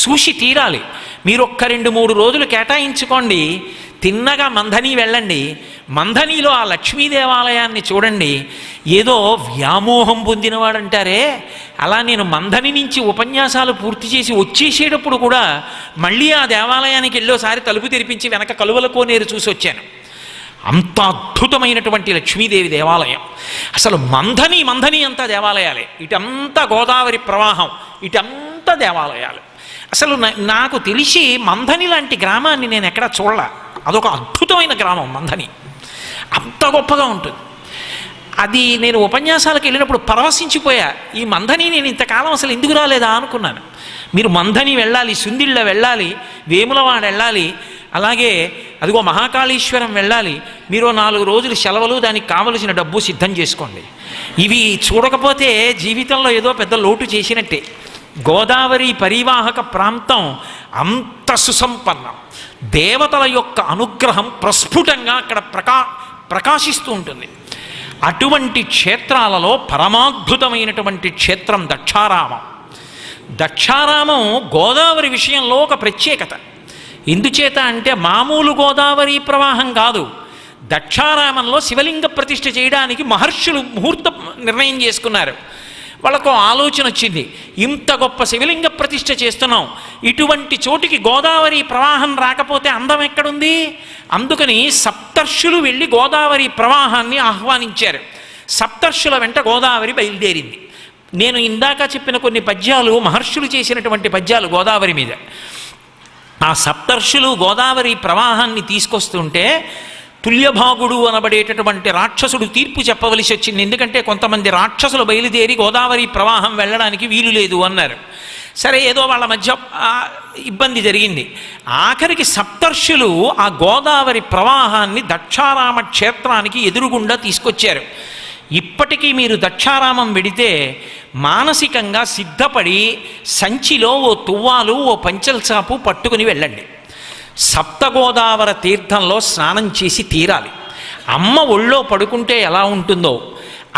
A: చూసి తీరాలి. మీరు ఒక్క 2-3 రోజులు కేటాయించుకోండి. తిన్నగా మంథని వెళ్ళండి. మంథనిలో ఆ లక్ష్మీ దేవాలయాన్ని చూడండి. ఏదో వ్యామోహం పొందినవాడంటారే అలా నేను మంథని నుంచి ఉపన్యాసాలు పూర్తి చేసి వచ్చేసేటప్పుడు కూడా మళ్ళీ ఆ దేవాలయానికి వెళ్ళోసారి తలుపు తెరిపించి వెనక కలువల కోనేరు చూసి వచ్చాను. అంత అద్భుతమైనటువంటి లక్ష్మీదేవి దేవాలయం. అసలు మంథని అంతా దేవాలయాలే. ఇటంతా గోదావరి ప్రవాహం, ఇటంతా దేవాలయాలు. అసలు నాకు తెలిసి మంథని లాంటి గ్రామాన్ని నేను ఎక్కడా చూడలే. అదొక అద్భుతమైన గ్రామం మంథని, అంత గొప్పగా ఉంటుంది. అది నేను ఉపన్యాసాలకు వెళ్ళినప్పుడు పరవశించిపోయా. ఈ మంథని నేను ఇంతకాలం అసలు ఎందుకు రాలేదా అనుకున్నాను. మీరు మంథని వెళ్ళాలి, సుందిళ్ళ వెళ్ళాలి, వేములవాడ వెళ్ళాలి, అలాగే అదిగో మహాకాళేశ్వరం వెళ్ళాలి. మీరు 4 రోజులు సెలవులు, దానికి కావలసిన డబ్బు సిద్ధం చేసుకోండి. ఇవి చూడకపోతే జీవితంలో ఏదో పెద్ద లోటు చేసినట్టే. గోదావరి పరివాహక ప్రాంతం అంత సుసంపన్నం. దేవతల యొక్క అనుగ్రహం ప్రస్ఫుటంగా అక్కడ ప్రకాశిస్తూ ఉంటుంది. అటువంటి క్షేత్రాలలో పరమాద్భుతమైనటువంటి క్షేత్రం దక్షారామం. దక్షారామం గోదావరి విషయంలో ఒక ప్రత్యేకత. ఎందుచేత అంటే మామూలు గోదావరి ప్రవాహం కాదు. దక్షారామంలో శివలింగ ప్రతిష్ఠ చేయడానికి మహర్షులు ముహూర్త నిర్ణయం చేసుకున్నారు. వాళ్ళకు ఆలోచన వచ్చింది, ఇంత గొప్ప శివలింగ ప్రతిష్ఠ చేస్తున్నాం, ఇటువంటి చోటికి గోదావరి ప్రవాహం రాకపోతే అందం ఎక్కడుంది? అందుకని సప్తర్షులు వెళ్ళి గోదావరి ప్రవాహాన్ని ఆహ్వానించారు. సప్తర్షుల వెంట గోదావరి బయలుదేరింది. నేను ఇందాక చెప్పిన కొన్ని పద్యాలు మహర్షులు చేసినటువంటి పద్యాలు గోదావరి మీద. ఆ సప్తర్షులు గోదావరి ప్రవాహాన్ని తీసుకొస్తుంటే తుల్యభాగుడు అనబడేటటువంటి రాక్షసుడు తీర్పు చెప్పవలసి వచ్చింది. ఎందుకంటే కొంతమంది రాక్షసులు బయలుదేరి గోదావరి ప్రవాహం వెళ్ళడానికి వీలు లేదు అన్నారు. సరే ఏదో వాళ్ళ మధ్య ఇబ్బంది జరిగింది. ఆఖరికి సప్తర్షులు ఆ గోదావరి ప్రవాహాన్ని దక్షారామ క్షేత్రానికి ఎదురుగుండా తీసుకొచ్చారు. ఇప్పటికీ మీరు దక్షారామం వెడితే మానసికంగా సిద్ధపడి సంచిలో ఓ తువ్వాలు ఓ పంచల్ చాపు పట్టుకుని వెళ్ళండి. సప్తగోదావర తీర్థంలో స్నానం చేసి తీరాలి. అమ్మ ఒళ్ళో పడుకుంటే ఎలా ఉంటుందో,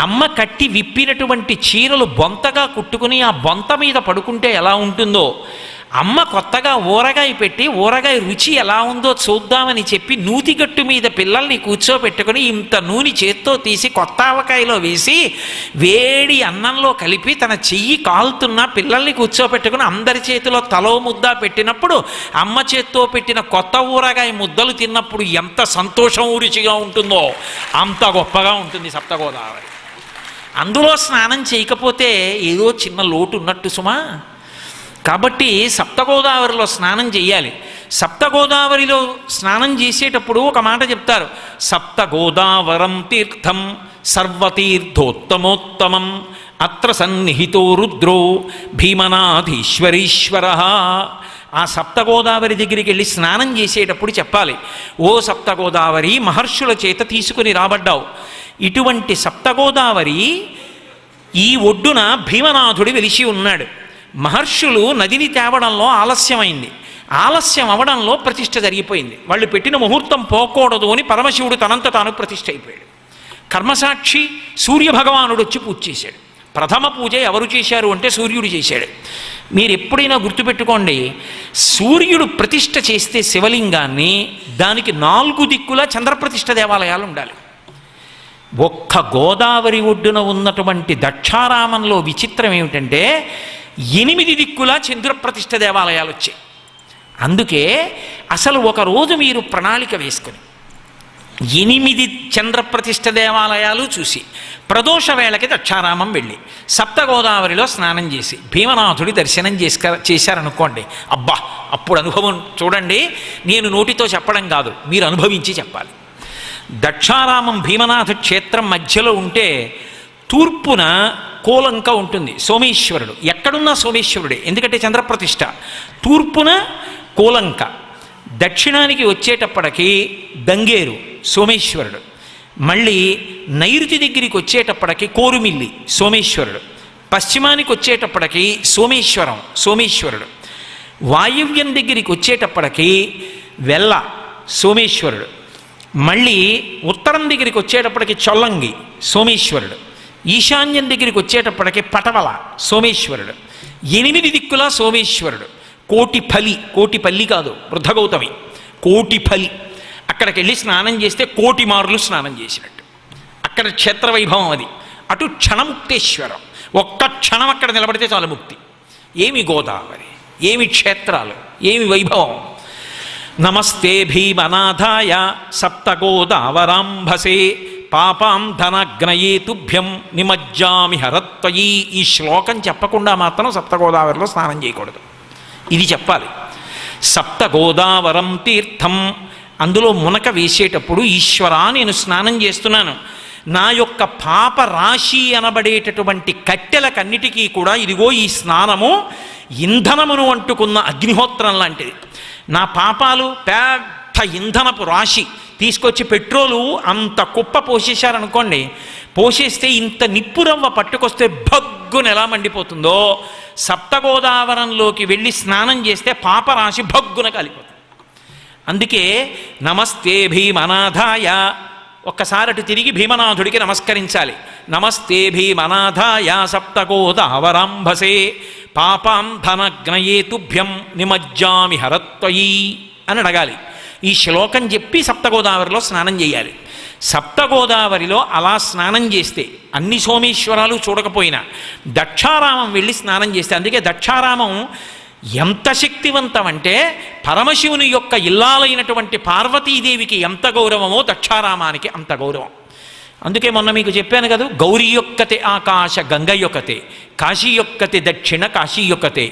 A: అమ్మ కట్టి విప్పినటువంటి చీరలు బొంతగా కుట్టుకుని ఆ బొంత మీద పడుకుంటే ఎలా ఉంటుందో, అమ్మ కొత్తగా ఊరగాయ పెట్టి ఊరగాయ రుచి ఎలా ఉందో చూద్దామని చెప్పి నూతిగట్టు మీద పిల్లల్ని కూర్చోబెట్టుకుని ఇంత నూనె చేత్తో తీసి కొత్త ఆవకాయలో వేసి వేడి అన్నంలో కలిపి తన చెయ్యి కాలుతున్న పిల్లల్ని కూర్చోబెట్టుకుని అందరి చేతిలో తలో ముద్ద పెట్టినప్పుడు అమ్మ చేత్తో పెట్టిన కొత్త ఊరగాయ ముద్దలు తిన్నప్పుడు ఎంత సంతోషం రుచిగా ఉంటుందో అంత గొప్పగా ఉంటుంది సప్తగోదావరి. అందులో స్నానం చేయకపోతే ఏదో చిన్న లోటు ఉన్నట్టు సుమా. కాబట్టి సప్తగోదావరిలో స్నానం చేయాలి. సప్తగోదావరిలో స్నానం చేసేటప్పుడు ఒక మాట చెప్తారు, సప్తగోదావరం తీర్థం సర్వతీర్థోత్తమోత్తమం అత్ర సన్నిహితో రుద్రో భీమనాథీశ్వరీశ్వర. ఆ సప్తగోదావరి దగ్గరికి వెళ్ళి స్నానం చేసేటప్పుడు చెప్పాలి, ఓ సప్తగోదావరి మహర్షుల చేత తీసుకుని రాబడ్డావు. ఇటువంటి సప్తగోదావరి ఈ ఒడ్డున భీమనాథుడి వెలిసి ఉన్నాడు. మహర్షులు నదిని తేవడంలో ఆలస్యమైంది. ఆలస్యం అవడంలో ప్రతిష్ఠ జరిగిపోయింది. వాళ్ళు పెట్టిన ముహూర్తం పోకూడదు అని పరమశివుడు తనంత తాను ప్రతిష్ఠ అయిపోయాడు. కర్మసాక్షి సూర్యభగవానుడు వచ్చి పూజ చేశాడు. ప్రథమ పూజ ఎవరు చేశారు అంటే సూర్యుడు చేశాడు. మీరు ఎప్పుడైనా గుర్తుపెట్టుకోండి, సూర్యుడు ప్రతిష్ఠ చేస్తే శివలింగాన్ని దానికి 4 దిక్కులా చంద్రప్రతిష్ఠ దేవాలయాలు ఉండాలి. ఒక్క గోదావరి ఒడ్డున ఉన్నటువంటి దక్షారామంలో విచిత్రం ఏమిటంటే 8 దిక్కులా చంద్రప్రతిష్ఠ దేవాలయాలు వచ్చాయి. అందుకే అసలు ఒకరోజు మీరు ప్రణాళిక వేసుకొని 8 చంద్రప్రతిష్ఠ దేవాలయాలు చూసి ప్రదోష వేళకి దక్షారామం వెళ్ళి సప్తగోదావరిలో స్నానం చేసి భీమనాథుడి దర్శనం చేశారనుకోండి, అబ్బా అప్పుడు అనుభవం చూడండి. నేను నోటితో చెప్పడం కాదు, మీరు అనుభవించి చెప్పాలి. దక్షారామం భీమనాథ క్షేత్రం మధ్యలో ఉంటే తూర్పున కోలంక ఉంటుంది, సోమేశ్వరుడు. ఎక్కడున్నా సోమేశ్వరుడే, ఎందుకంటే చంద్రప్రతిష్ఠ. తూర్పున కోలంక, దక్షిణానికి వచ్చేటప్పటికి దంగేరు సోమేశ్వరుడు, మళ్ళీ నైరుతి దగ్గరికి వచ్చేటప్పటికి కోరుమిల్లి సోమేశ్వరుడు, పశ్చిమానికి వచ్చేటప్పటికి సోమేశ్వరుడు, వాయువ్యం దగ్గరికి వచ్చేటప్పటికి వెల్ల సోమేశ్వరుడు, మళ్ళీ ఉత్తరం దగ్గరికి వచ్చేటప్పటికి చొల్లంగి సోమేశ్వరుడు, ఈశాన్యం దగ్గరికి వచ్చేటప్పటికి పటవల సోమేశ్వరుడు. 8 దిక్కులా సోమేశ్వరుడు. కోటిపల్లి కాదు వృద్ధగౌతమి, కోటిఫలి. అక్కడికి వెళ్ళి స్నానం చేస్తే 1,000,000 మార్లు స్నానం చేసినట్టు. అక్కడ క్షేత్రవైభవం అది. అటు క్షణముక్తేశ్వరం, ఒక్క క్షణం అక్కడ నిలబడితే చాలు ముక్తి. ఏమి గోదావరి, ఏమి క్షేత్రాలు, ఏమి వైభవం. నమస్తే భీమనాథాయ సప్తగోదావరాంభసే పాపాం ధనగ్నయే తుభ్యం నిమజ్జామి హరత్వయి. ఈ శ్లోకం చెప్పకుండా మాత్రం సప్తగోదావరిలో స్నానం చేయకూడదు. ఇది చెప్పాలి. సప్తగోదావరం తీర్థం, అందులో మునక వేసేటప్పుడు ఈశ్వరా నేను స్నానం చేస్తున్నాను, నా యొక్క పాప రాశి అనబడేటటువంటి కట్టెలకన్నిటికీ కూడా ఇదిగో ఈ స్నానము ఇంధనమును అంటుకున్న అగ్నిహోత్రం లాంటిది. నా పాపాలు పెద్ద ఇంధనపు రాశి తీసుకొచ్చి పెట్రోలు అంత కుప్ప పోసేశారనుకోండి, పోసేస్తే ఇంత నిప్పురవ్వ పట్టుకొస్తే భగ్గున ఎలా మండిపోతుందో, సప్తగోదావరంలోకి వెళ్ళి స్నానం చేస్తే పాపరాశి భగ్గున కాలిపోతుంది. అందుకే నమస్తే భీమనాథాయ, ఒక్కసారి అటు తిరిగి భీమనాథుడికి నమస్కరించాలి. నమస్తే భీమనాథాయ సప్తగోదావరాంభసే పాపాం ధనగ్నయే తుభ్యం నిమజ్జామి హరత్వయి అని అడగాలి. ఈ శ్లోకం చెప్పి సప్తగోదావరిలో స్నానం చేయాలి. సప్తగోదావరిలో అలా స్నానం చేస్తే అన్ని సోమేశ్వరాలు చూడకపోయినా దక్షారామం వెళ్ళి స్నానం చేస్తే, అందుకే దక్షారామం ఎంత శక్తివంతం అంటే పరమశివుని యొక్క ఇల్లాలైనటువంటి పార్వతీదేవికి ఎంత గౌరవమో దక్షారామానికి అంత గౌరవం. అందుకే మొన్న మీకు చెప్పాను కదా, గౌరీ యొక్కతే ఆకాశ గంగ యొక్కతే, కాశీ యొక్కతే దక్షిణ కాశీ యొక్కతే,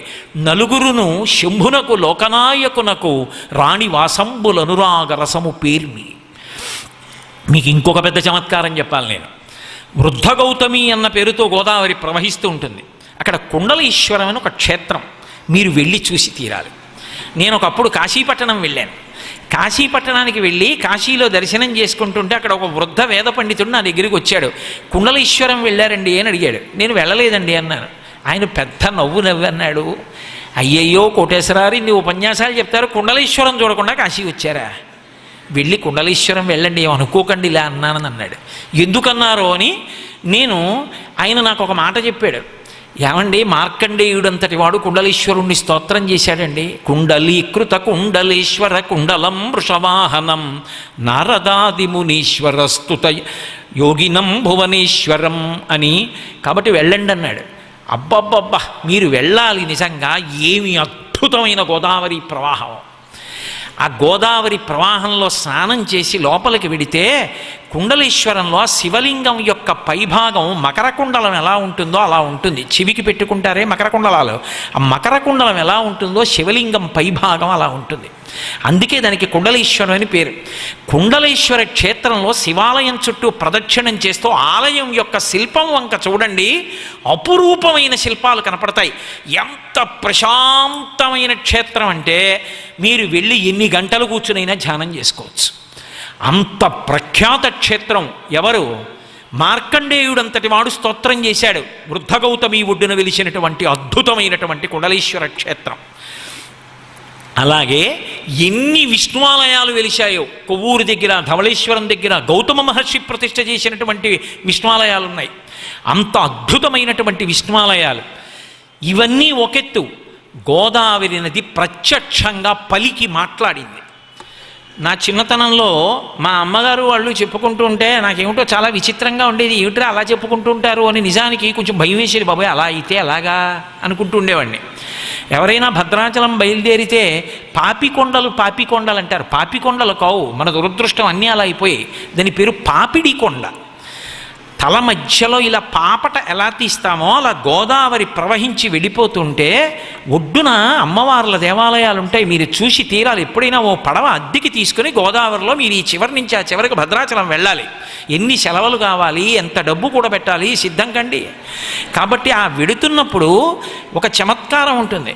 A: నలుగురును శంభునకు లోకనాయకునకు రాణి వాసంబులనురాగ రసము పేర్మి. మీకు ఇంకొక పెద్ద చమత్కారం చెప్పాలి నేను. వృద్ధగౌతమి అన్న పేరుతో గోదావరి ప్రవహిస్తూ ఉంటుంది. అక్కడ కుండల ఈశ్వరం అని ఒక క్షేత్రం, మీరు వెళ్ళి చూసి తీరాలి. నేను ఒకప్పుడు కాశీపట్టణం వెళ్ళాను. కాశీపట్టణానికి వెళ్ళి కాశీలో దర్శనం చేసుకుంటుంటే అక్కడ ఒక వృద్ధ వేద పండితుడు నా దగ్గరికి వచ్చాడు. కుండలీశ్వరం వెళ్ళారండి అని అడిగాడు. నేను వెళ్ళలేదండి అన్నాను. ఆయన పెద్ద నవ్వు అన్నాడు, అయ్యయ్యో కోటేశ్వరారు ఇన్ని ఉపన్యాసాలు చెప్తారు, కుండలీశ్వరం చూడకుండా కాశీ వచ్చారా? వెళ్ళి కుండలీశ్వరం వెళ్ళండి, ఏమనుకోకండి ఇలా అన్నానని అన్నాడు. ఎందుకన్నారో అని ఆయన నాకు ఒక మాట చెప్పాడు. ఏమండి, మార్కండేయుడంతటి వాడు కుండలీశ్వరుణ్ణి స్తోత్రం చేశాడండి. కుండలీకృత కుండలీశ్వర కుండలం వృషవాహనం నారదాది మునీశ్వర స్తుత యోగినం భువనేశ్వరం అని. కాబట్టి వెళ్ళండి అన్నాడు. అబ్బబ్బబ్బా, మీరు వెళ్ళాలి నిజంగా. ఏమి అద్భుతమైన గోదావరి ప్రవాహం! ఆ గోదావరి ప్రవాహంలో స్నానం చేసి లోపలికి వెడితే కుండలీశ్వరంలో శివలింగం యొక్క పైభాగం మకర కుండలం ఎలా ఉంటుందో అలా ఉంటుంది. చెవికి పెట్టుకుంటారే మకర కుండలాలు, ఆ మకర కుండలం ఎలా ఉంటుందో శివలింగం పైభాగం అలా ఉంటుంది. అందుకే దానికి కుండలీశ్వరం అని పేరు. కుండలీశ్వర క్షేత్రంలో శివాలయం చుట్టూ ప్రదక్షిణం చేస్తూ ఆలయం యొక్క శిల్పం వంక చూడండి, అపురూపమైన శిల్పాలు కనపడతాయి. ఎంత ప్రశాంతమైన క్షేత్రం అంటే మీరు వెళ్ళి ఎన్ని గంటలు కూర్చునైనా ధ్యానం చేసుకోవచ్చు. అంత ప్రఖ్యాత క్షేత్రం. ఎవరు? మార్కండేయుడంతటి వాడు స్తోత్రం చేశాడు. వృద్ధ గౌతమి ఒడ్డున వెలిసినటువంటి అద్భుతమైనటువంటి కుండలీశ్వర క్షేత్రం. అలాగే ఎన్ని విష్ణువాలయాలు వెలిశాయో కొవ్వూరు దగ్గర, ధవళేశ్వరం దగ్గర గౌతమ మహర్షి ప్రతిష్ఠ చేసినటువంటి విష్ణువాలయాలు ఉన్నాయి. అంత అద్భుతమైనటువంటి విష్ణువాలయాలు. ఇవన్నీ ఒకెత్తు. గోదావరి నది ప్రత్యక్షంగా పలికి మాట్లాడింది. నా చిన్నతనంలో మా అమ్మగారు వాళ్ళు చెప్పుకుంటూ ఉంటే నాకేమిటో చాలా విచిత్రంగా ఉండేది. ఏమిట్రా అలా చెప్పుకుంటూ ఉంటారు అని. నిజానికి కొంచెం భయం వేసేది. బాబాయ్ అలా అయితే అలాగా అనుకుంటూ ఉండేవాడిని. ఎవరైనా భద్రాచలం బయలుదేరితే పాపికొండలు అంటారు. పాపికొండలు కావు, మన దురదృష్టం అన్నీ అలా అయిపోయాయి. దాని పేరు పాపిడి కొండ. తల మధ్యలో ఇలా పాపట ఎలా తీస్తామో అలా గోదావరి ప్రవహించి వెళ్ళిపోతుంటే ఒడ్డున అమ్మవార్ల దేవాలయాలు ఉంటాయి. మీరు చూసి తీరాలి. ఎప్పుడైనా ఓ పడవ అద్దెకి తీసుకుని గోదావరిలో మీరు ఈ చివరి నుంచి ఆ చివరికి భద్రాచలం వెళ్ళాలి. ఎన్ని సెలవులు కావాలి, ఎంత డబ్బు కూడా పెట్టాలి, సిద్ధం కండి. కాబట్టి ఆ వెడుతున్నప్పుడు ఒక చమత్కారం ఉంటుంది.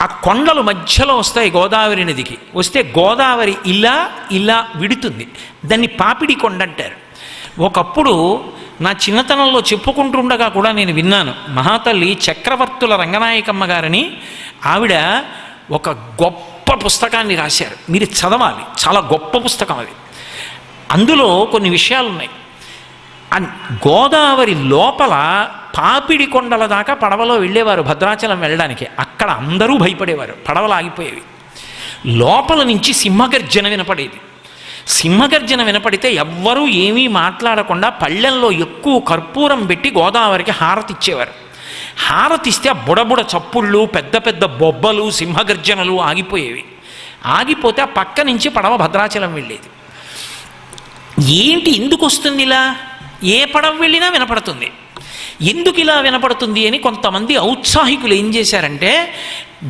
A: ఆ కొండలు మధ్యలో వస్తాయి గోదావరి నదికి. వస్తే గోదావరి ఇలా ఇలా విడుతుంది. దాన్ని పాపిడి కొండ అంటారు. ఒకప్పుడు నా చిన్నతనంలో చెప్పుకుంటుండగా కూడా నేను విన్నాను. మహాతల్లి చక్రవర్తుల రంగనాయకమ్మ గారని ఆవిడ ఒక గొప్ప పుస్తకాన్ని రాశారు. మీరు చదవాలి, చాలా గొప్ప పుస్తకం అది. అందులో కొన్ని విషయాలు ఉన్నాయి. గోదావరి లోపల పాపిడి కొండల దాకా పడవలో వెళ్ళేవారు భద్రాచలం వెళ్ళడానికి. అక్కడ అందరూ భయపడేవారు, పడవలు ఆగిపోయేవి. లోపల నుంచి సింహగర్జన వినపడేది. సింహగర్జన వినపడితే ఎవ్వరూ ఏమీ మాట్లాడకుండా పళ్ళెంలో ఎక్కువ కర్పూరం పెట్టి గోదావరికి హారతి ఇచ్చేవారు. హారతిస్తే ఆ బుడబుడ చప్పుళ్ళు, పెద్ద పెద్ద బొబ్బలు, సింహగర్జనలు ఆగిపోయేవి. ఆగిపోతే ఆ పక్క నుంచి పడవ భద్రాచలం వెళ్ళేది. ఏంటి ఎందుకు వస్తుంది ఇలా? ఏ పడవ వెళ్ళినా వినపడుతుంది. ఎందుకు ఇలా వినపడుతుంది అని కొంతమంది ఔత్సాహికులు ఏం చేశారంటే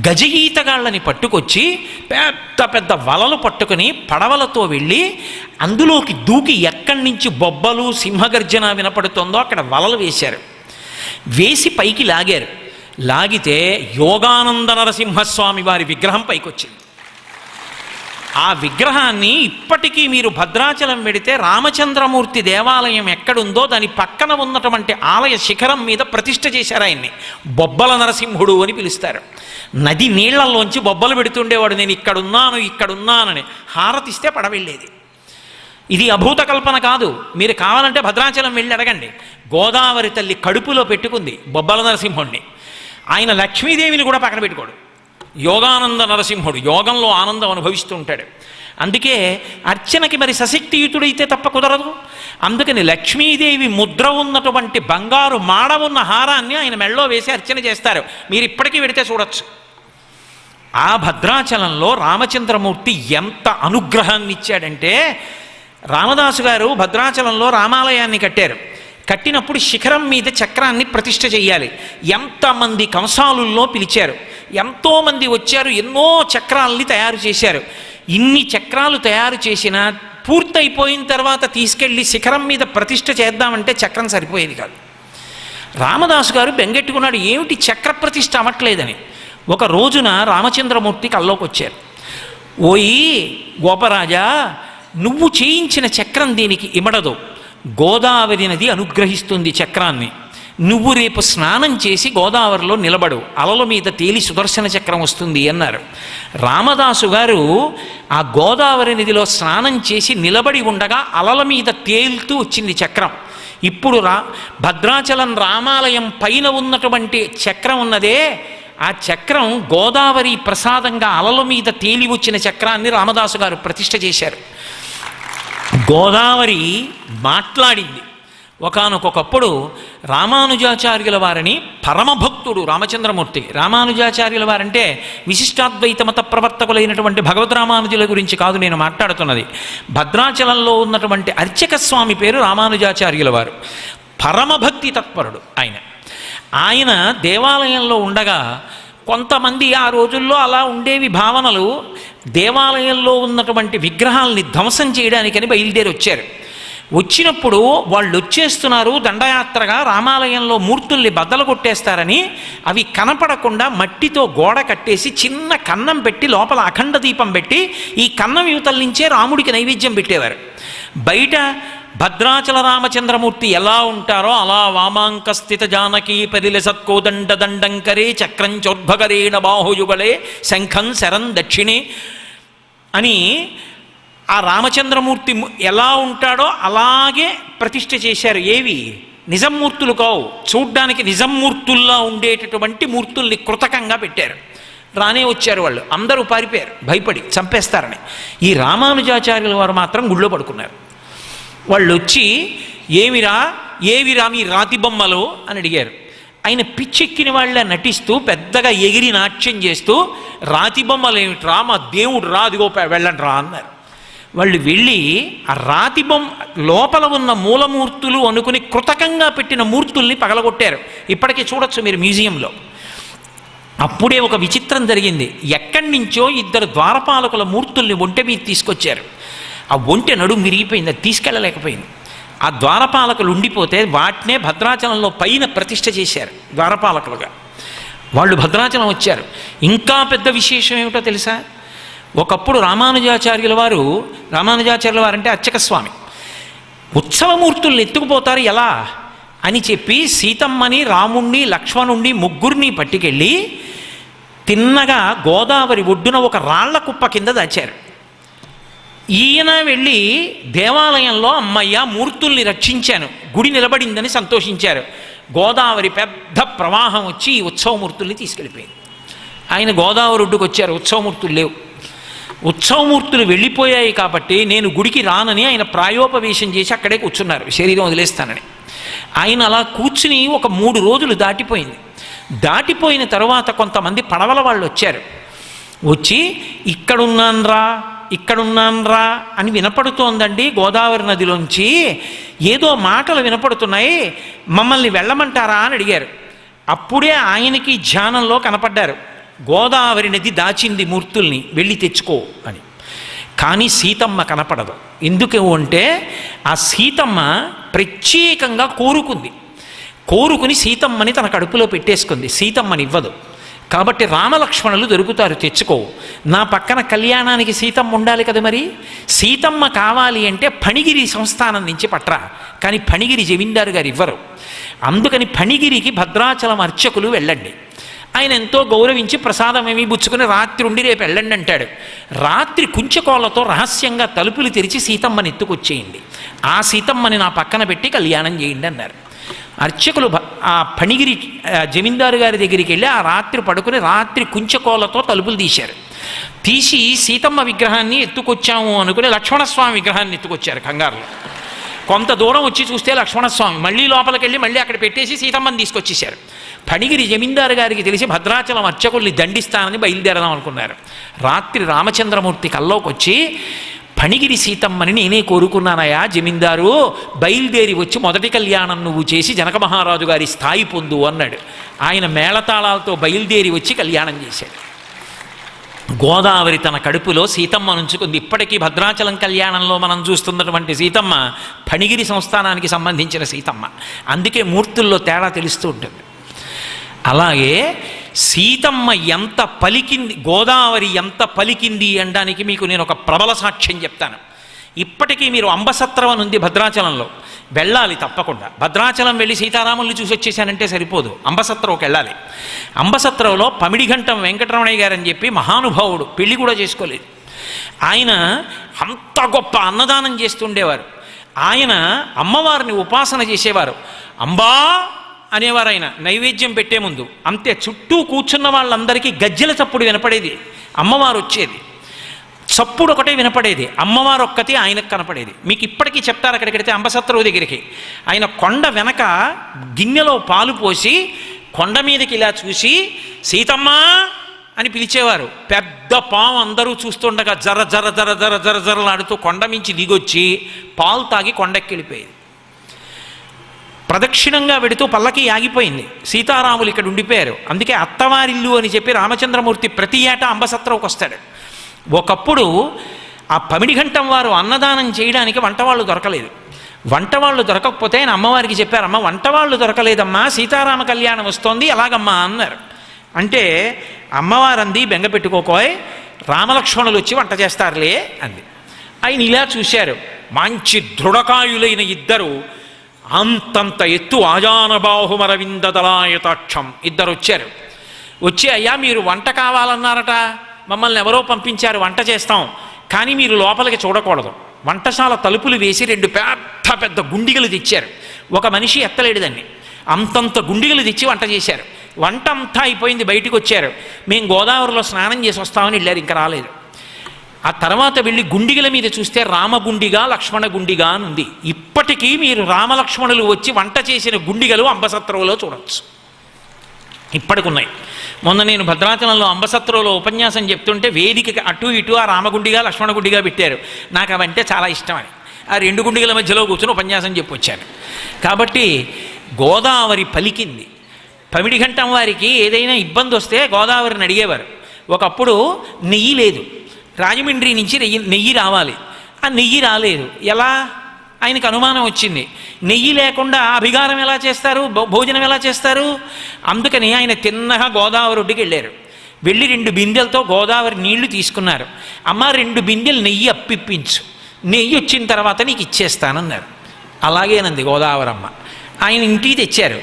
A: గజగీతగాళ్ళని పట్టుకొచ్చి పెద్ద పెద్ద వలలు పట్టుకుని పడవలతో వెళ్ళి అందులోకి దూకి ఎక్కడి నుంచి బొబ్బలు సింహగర్జన వినపడుతుందో అక్కడ వలలు వేశారు. వేసి పైకి లాగారు. లాగితే యోగానంద నరసింహస్వామి వారి విగ్రహం పైకి వచ్చింది. ఆ విగ్రహాన్ని ఇప్పటికీ మీరు భద్రాచలం వెడితే రామచంద్రమూర్తి దేవాలయం ఎక్కడుందో దాని పక్కన ఉన్నటువంటి ఆలయ శిఖరం మీద ప్రతిష్ఠ చేశారు ఆయన్ని. బొబ్బల నరసింహుడు అని పిలుస్తారు. నది నీళ్లలోంచి బొబ్బలు పెడుతుండేవాడు. నేను ఇక్కడున్నానని హారతిస్తే పడవెళ్ళేది. ఇది అభూత కల్పన కాదు. మీరు కావాలంటే భద్రాచలం వెళ్ళి అడగండి. గోదావరి తల్లి కడుపులో పెట్టుకుంది బొబ్బల నరసింహుడిని. ఆయన లక్ష్మీదేవిని కూడా పక్కన పెట్టుకోడు. యోగానంద నరసింహుడు యోగంలో ఆనందం అనుభవిస్తూ ఉంటాడు. అందుకే అర్చనకి మరి సశక్తియుతుడైతే తప్ప కుదరదు. అందుకని లక్ష్మీదేవి ముద్ర ఉన్నటువంటి బంగారు మాడ ఉన్న హారాన్ని ఆయన మెళ్ళో వేసి అర్చన చేస్తారు. మీరు ఇప్పటికీ వెడితే చూడొచ్చు. ఆ భద్రాచలంలో రామచంద్రమూర్తి ఎంత అనుగ్రహాన్ని ఇచ్చాడంటే, రామదాసు గారు భద్రాచలంలో రామాలయాన్ని కట్టారు. కట్టినప్పుడు శిఖరం మీద చక్రాన్ని ప్రతిష్ఠ చెయ్యాలి. ఎంతమంది కంసాలుల్లో పిలిచారు, ఎంతోమంది వచ్చారు, ఎన్నో చక్రాలని తయారు చేశారు. ఇన్ని చక్రాలు తయారు చేసినా పూర్తయిపోయిన తర్వాత తీసుకెళ్ళి శిఖరం మీద ప్రతిష్ఠ చేద్దామంటే చక్రం సరిపోయేది కాదు. రామదాసు గారు బెంగెట్టుకున్నాడు, ఏమిటి చక్ర ప్రతిష్ఠ అవ్వట్లేదని. ఒక రోజున రామచంద్రమూర్తి కల్లోకి వచ్చారు. ఓయి గోపరాజా, నువ్వు చేయించిన చక్రం దీనికి ఇమడదు. గోదావరి నది అనుగ్రహిస్తుంది చక్రాన్ని. నువ్వు రేపు స్నానం చేసి గోదావరిలో నిలబడు, అలల మీద తేలి సుదర్శన చక్రం వస్తుంది అన్నారు. రామదాసు గారు ఆ గోదావరి నదిలో స్నానం చేసి నిలబడి ఉండగా అలల మీద తేలుతూ వచ్చింది చక్రం. ఇప్పుడు భద్రాచలం రామాలయం పైన ఉన్నటువంటి చక్రం ఉన్నదే, ఆ చక్రం గోదావరి ప్రసాదంగా అలల మీద తేలి వచ్చిన చక్రాన్ని రామదాసు గారు ప్రతిష్ఠ చేశారు. గోదావరి మాట్లాడింది. ఒకానొకప్పుడు రామానుజాచార్యుల వారిని పరమభక్తుడు రామచంద్రమూర్తి. రామానుజాచార్యుల వారంటే విశిష్టాద్వైత మత ప్రవర్తకులైనటువంటి భగవద్ రామానుజుల గురించి కాదు నేను మాట్లాడుతున్నది. భద్రాచలంలో ఉన్నటువంటి అర్చక స్వామి పేరు రామానుజాచార్యుల వారు. పరమభక్తి తత్పరుడు ఆయన దేవాలయంలో ఉండగా కొంతమంది, ఆ రోజుల్లో అలా ఉండేవి భావనలు, దేవాలయంలో ఉన్నటువంటి విగ్రహాలని ధ్వంసం చేయడానికని బయలుదేరి వచ్చారు. వచ్చినప్పుడు వాళ్ళు వచ్చేస్తున్నారు దండయాత్రగా, రామాలయంలో మూర్తుల్ని బద్దలు కొట్టేస్తారని అవి కనపడకుండా మట్టితో గోడ కట్టేసి చిన్న కన్నం పెట్టి లోపల అఖండ దీపం పెట్టి ఈ కన్నం యువతల నుంచే రాముడికి నైవేద్యం పెట్టేవారు. బయట భద్రాచల రామచంద్రమూర్తి ఎలా ఉంటారో అలా వామాంక స్థిత జానకీ పరిల సత్కోదండ దండంకరే చక్రం చోద్భగరేణ బాహుయుగలే శంఖం శరం దక్షిణే అని ఆ రామచంద్రమూర్తి ఎలా ఉంటాడో అలాగే ప్రతిష్ఠ చేశారు. ఏవి నిజం మూర్తులు కావు, చూడ్డానికి నిజం మూర్తుల్లా ఉండేటటువంటి మూర్తుల్ని కృతకంగా పెట్టారు. రానే వచ్చారు వాళ్ళు, అందరూ పారిపోయారు భయపడి చంపేస్తారని. ఈ రామానుజాచార్యుల వారు మాత్రం గుళ్ళో పడుకున్నారు. వాళ్ళు వచ్చి ఏవిరా మీ రాతి బొమ్మలు అని అడిగారు. ఆయన పిచ్చెక్కిన వాళ్ళ నటిస్తూ పెద్దగా ఎగిరి నాట్యం చేస్తూ రాతి బొమ్మలు ఏమిట్రా, మా దేవుడు రా, అదిగో వెళ్ళండి రా అన్నారు. వాళ్ళు వెళ్ళి ఆ రాతి బొమ్మ లోపల ఉన్న మూలమూర్తులు అనుకుని కృతకంగా పెట్టిన మూర్తుల్ని పగలగొట్టారు. ఇప్పటికీ చూడొచ్చు మీరు మ్యూజియంలో. అప్పుడే ఒక విచిత్రం జరిగింది. ఎక్కడి నుంచో ఇద్దరు ద్వారపాలకుల మూర్తుల్ని ఒంటె మీద తీసుకొచ్చారు. ఆ ఒంటె నడుము విరిగిపోయింది, అది తీసుకెళ్ళలేకపోయింది. ఆ ద్వారపాలకులు ఉండిపోతే వాటినే భద్రాచలంలో పైన ప్రతిష్ఠ చేశారు ద్వారపాలకులుగా. వాళ్ళు భద్రాచలం వచ్చారు. ఇంకా పెద్ద విశేషం ఏమిటో తెలుసా? ఒకప్పుడు రామానుజాచార్యుల వారు అంటే అర్చక స్వామి, ఉత్సవమూర్తుల్ని ఎత్తుకుపోతారు ఎలా అని చెప్పి సీతమ్మని, రాముణ్ణి, లక్ష్మణుణ్ణి ముగ్గురిని పట్టుకెళ్ళి తిన్నగా గోదావరి ఒడ్డున ఒక రాళ్ల కుప్ప కింద దాచారు. ఈయన వెళ్ళి దేవాలయంలో అమ్మయ్య మూర్తుల్ని రక్షించాను, గుడి నిలబడిందని సంతోషించారు. గోదావరి పెద్ద ప్రవాహం వచ్చి ఈ ఉత్సవమూర్తుల్ని తీసుకెళ్ళిపోయింది. ఆయన గోదావరి ఒడ్డుకు వచ్చారు, ఉత్సవమూర్తులు లేవు. ఉత్సవమూర్తులు వెళ్ళిపోయాయి కాబట్టి నేను గుడికి రానని ఆయన ప్రాయోపవేశం చేసి అక్కడే కూర్చున్నారు, శరీరం వదిలేస్తానని. ఆయన అలా కూర్చుని ఒక 3 రోజులు దాటిపోయింది. దాటిపోయిన తర్వాత కొంతమంది పడవల వాళ్ళు వచ్చారు. వచ్చి ఇక్కడున్నాన్రా అని వినపడుతోందండి గోదావరి నదిలోంచి, ఏదో మాటలు వినపడుతున్నాయి, మమ్మల్ని వెళ్ళమంటారా అని అడిగారు. అప్పుడే ఆయనకి ధ్యానంలో కనపడ్డారు, గోదావరి నది దాచింది మూర్తుల్ని, వెళ్ళి తెచ్చుకో అని. కానీ సీతమ్మ కనపడదు. ఎందుకు అంటే ఆ సీతమ్మ ప్రత్యేకంగా కోరుకుని సీతమ్మని తన కడుపులో పెట్టేసుకుంది. సీతమ్మని ఇవ్వదు. కాబట్టి రామలక్ష్మణులు దొరుకుతారు, తెచ్చుకో. నా పక్కన కళ్యాణానికి సీతమ్మ ఉండాలి కదా, మరి సీతమ్మ కావాలి అంటే ఫణిగిరి సంస్థానం నుంచి పట్రా. కానీ ఫణిగిరి జమీందారు గారు ఇవ్వరు. అందుకని ఫణిగిరికి భద్రాచలం అర్చకులు వెళ్ళండి. ఆయన ఎంతో గౌరవించి ప్రసాదం ఏమీ పుచ్చుకుని రాత్రి ఉండి రేపు వెళ్ళండి అంటాడు. రాత్రి కుంచకోళ్లతో రహస్యంగా తలుపులు తెరిచి సీతమ్మని ఎత్తుకొచ్చేయండి, ఆ సీతమ్మని నా పక్కన పెట్టి కళ్యాణం చేయండి అన్నారు. అర్చకులు ఆ ఫణిగిరి జమీందారు గారి దగ్గరికి వెళ్ళి ఆ రాత్రి పడుకుని రాత్రి కుంచకోళ్లతో తలుపులు తీశారు. తీసి సీతమ్మ విగ్రహాన్ని ఎత్తుకొచ్చాము అనుకుని లక్ష్మణస్వామి విగ్రహాన్ని ఎత్తుకొచ్చారు కంగారులో. కొంత దూరం వచ్చి చూస్తే లక్ష్మణస్వామి మళ్ళీ లోపలికి వెళ్ళి మళ్ళీ అక్కడ పెట్టేసి సీతమ్మని తీసుకొచ్చేశారు. ఫణిగిరి జమీందారు గారికి తెలిసి భద్రాచలం అర్చకుల్ని దండిస్తానని బయలుదేరదాం అనుకున్నారు. రాత్రి రామచంద్రమూర్తి కల్లోకి వచ్చి, ఫణిగిరి సీతమ్మని నేనే కోరుకున్నానయా జమీందారు, బయలుదేరి వచ్చి మొదటి కళ్యాణం నువ్వు చేసి జనక మహారాజు గారి స్థాయి పొందు అన్నాడు. ఆయన మేళతాళాలతో బయలుదేరి వచ్చి కళ్యాణం చేశాడు. గోదావరి తన కడుపులో సీతమ్మ ఉంచుకుంది. ఇప్పటికీ భద్రాచలం కళ్యాణంలో మనం చూస్తున్నటువంటి సీతమ్మ ఫణిగిరి సంస్థానానికి సంబంధించిన సీతమ్మ. అందుకే మూర్తుల్లో తేడా తెలుస్తూ ఉంటుంది. అలాగే సీతమ్మ ఎంత పలికింది, గోదావరి ఎంత పలికింది అనడానికి మీకు నేను ఒక ప్రబల సాక్ష్యం చెప్తాను. ఇప్పటికీ మీరు అంబసత్రం అని ఉంది భద్రాచలంలో, వెళ్ళాలి తప్పకుండా. భద్రాచలం వెళ్ళి సీతారాముల్ని చూసి వచ్చేసానంటే సరిపోదు, అంబసత్రంకి వెళ్ళాలి. అంబసత్రంలో పమిడిఘంటం వెంకటరమణయ్య గారు అని చెప్పి మహానుభావుడు, పెళ్లి కూడా చేసుకోలేదు. ఆయన అంత గొప్ప అన్నదానం చేస్తుండేవారు. ఆయన అమ్మవారిని ఉపాసన చేసేవారు. అంబా అనేవారు ఆయన నైవేద్యం పెట్టే ముందు. అంతే, చుట్టూ కూర్చున్న వాళ్ళందరికీ గజ్జెల చప్పుడు వినపడేది, అమ్మవారు వచ్చేది. చప్పుడు ఒకటే వినపడేది, అమ్మవారు ఒక్కతే ఆయనకు కనపడేది. మీకు ఇప్పటికీ చెప్తారు, అక్కడికి అంబసత్రవు దగ్గరికి ఆయన కొండ వెనక గిన్నెలో పాలు పోసి కొండ మీదకి ఇలా చూసి సీతమ్మ అని పిలిచేవారు. పెద్ద పాము అందరూ చూస్తుండగా జర జర జర జర జర జరలాడుతూ కొండ మించి దిగొచ్చి పాలు తాగి కొండెక్కి వెళ్ళిపోయేది. ప్రదక్షిణంగా వెడుతూ పల్లకి ఆగిపోయింది. సీతారాములు ఇక్కడ ఉండిపోయారు. అందుకే అత్తవారిల్లు అని చెప్పి రామచంద్రమూర్తి ప్రతి ఏటా అంబసత్రంకి వస్తాడు. ఒకప్పుడు ఆ పమిడిఘంటం వారు అన్నదానం చేయడానికి వంటవాళ్ళు దొరకలేదు. వంటవాళ్ళు దొరకకపోతే ఆయన అమ్మవారికి చెప్పారు, అమ్మ వంటవాళ్ళు దొరకలేదమ్మా, సీతారామ కళ్యాణం వస్తోంది, ఎలాగమ్మా అన్నారు. అంటే అమ్మవారు అంది, బెంగ పెట్టుకోకోయ్, రామలక్ష్మణులు వచ్చి వంట చేస్తారులే అంది. ఆయన ఇలా చూశారు, మంచి దృఢకాయులైన ఇద్దరు, అంతంత ఎత్తు ఆజానబాహుమరవిందదలాయతాక్షం ఇద్దరు వచ్చారు. వచ్చి అయ్యా మీరు వంట కావాలన్నారట, మమ్మల్ని ఎవరో పంపించారు, వంట చేస్తాం, కానీ మీరు లోపలికి చూడకూడదు. వంటశాల తలుపులు వేసి 2 పెద్ద పెద్ద గుండిగలు తెచ్చారు. ఒక మనిషి ఎత్తలేడు దాన్ని, అంతంత గుండిగలు తెచ్చి వంట చేశారు. వంట అంతా అయిపోయింది, బయటికి వచ్చారు. మేము గోదావరిలో స్నానం చేసి వస్తామని వెళ్ళారు, ఇంకా రాలేదు. ఆ తర్వాత వెళ్ళి గుండిగల మీద చూస్తే రామగుండిగా లక్ష్మణ గుండిగా అని ఉంది. ఇప్పటికీ మీరు రామలక్ష్మణులు వచ్చి వంట చేసిన గుండిగలు అంబసత్రంలో చూడవచ్చు, ఇప్పటికున్నాయి. మొన్న నేను భద్రాచలంలో అంబసత్రంలో ఉపన్యాసం చెప్తుంటే వేదికకి అటు ఇటు ఆ రామగుండిగా లక్ష్మణగుండిగా పెట్టారు. నాకు అవంటే చాలా ఇష్టం అని ఆ 2 గుండిగల మధ్యలో కూర్చొని ఉపన్యాసం చెప్పొచ్చాను. కాబట్టి గోదావరి పలికింది. పమిడిఘంటం వారికి ఏదైనా ఇబ్బంది వస్తే గోదావరిని అడిగేవారు. ఒకప్పుడు నెయ్యి లేదు, రాజమండ్రి నుంచి నెయ్యి రావాలి, ఆ నెయ్యి రాలేదు. ఎలా? ఆయనకు అనుమానం వచ్చింది, నెయ్యి లేకుండా అభిగారం ఎలా చేస్తారు, భోజనం ఎలా చేస్తారు? అందుకని ఆయన తిన్నగా గోదావరి ఒడ్డుకి వెళ్ళారు. వెళ్ళి 2 బిందెలతో గోదావరి నీళ్లు తీసుకున్నారు. అమ్మ 2 బిందెలు నెయ్యి అప్పిప్పించు, నెయ్యి వచ్చిన తర్వాత నీకు ఇచ్చేస్తానన్నారు. అలాగేనంది గోదావరమ్మ. ఆయన ఇంటికి తెచ్చారు.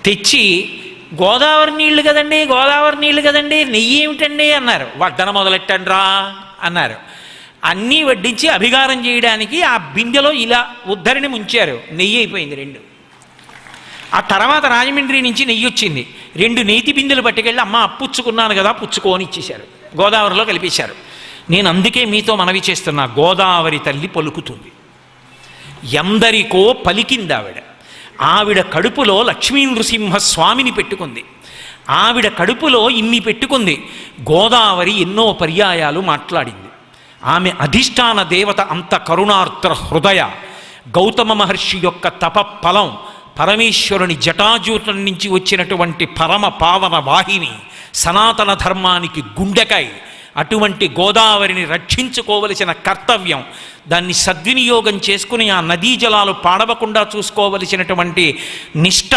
A: తెచ్చి గోదావరి నీళ్లు కదండి, గోదావరి నీళ్లు కదండి, నెయ్యి ఏమిటండి అన్నారు. వడ్డన మొదలెట్టండ్రా అన్నారు. అన్నీ వడ్డించి అభిగారం చేయడానికి ఆ బిందెలో ఇలా ఉద్ధరిని ముంచారు. నెయ్యి అయిపోయింది 2. ఆ తర్వాత రాజమండ్రి నుంచి నెయ్యి వచ్చింది. 2 నేతి బిందెలు పట్టుకెళ్ళి అమ్మ అప్పుచ్చుకున్నాను కదా పుచ్చుకోని ఇచ్చేశారు, గోదావరిలో కలిపేశారు. నేను అందుకే మీతో మనవి చేస్తున్నా, గోదావరి తల్లి పలుకుతుంది, ఎందరికో పలికింది ఆవిడ. ఆవిడ కడుపులో లక్ష్మీ నృసింహస్వామిని పెట్టుకుంది. ఆవిడ కడుపులో ఇన్ని పెట్టుకుంది. గోదావరి ఎన్నో పర్యాయాలు మాట్లాడింది. ఆమె అధిష్టాన దేవత అంత కరుణార్ద్ర హృదయ, గౌతమ మహర్షి యొక్క తప ఫలం, పరమేశ్వరుని జటాజూతం నుంచి వచ్చినటువంటి పరమ పావన వాహిని, సనాతన ధర్మానికి గుండెకాయ. అటువంటి గోదావరిని రక్షించుకోవలసిన కర్తవ్యం, దాన్ని సద్వినియోగం చేసుకుని ఆ నదీ జలాలు పాడవకుండా చూసుకోవలసినటువంటి నిష్ఠ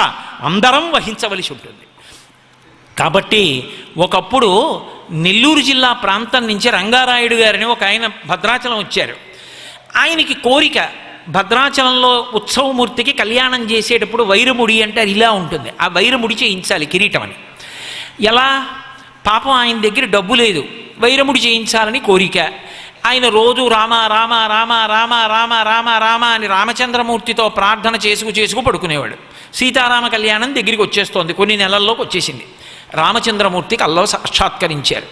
A: అందరం వహించవలసి ఉంటుంది. కాబట్టి ఒకప్పుడు నెల్లూరు జిల్లా ప్రాంతం నుంచి రంగారాయుడు గారిని ఒక ఆయన భద్రాచలం వచ్చారు. ఆయనకి కోరిక, భద్రాచలంలో ఉత్సవమూర్తికి కళ్యాణం చేసేటప్పుడు వైరముడి అంటే ఇలా ఉంటుంది, ఆ వైరముడి చేయించాలి కిరీటం అని. ఎలా? పాపం ఆయన దగ్గర డబ్బు లేదు, వైరముడి చేయించాలని కోరిక. ఆయన రోజు రామ రామ రామ రామ రామ రామ రామ అని రామచంద్రమూర్తితో ప్రార్థన చేసుకు పడుకునేవాడు. సీతారామ కళ్యాణం దగ్గరికి వచ్చేస్తోంది, కొన్ని నెలల్లోకి వచ్చేసింది. రామచంద్రమూర్తికి అల్లో సాక్షాత్కరించారు.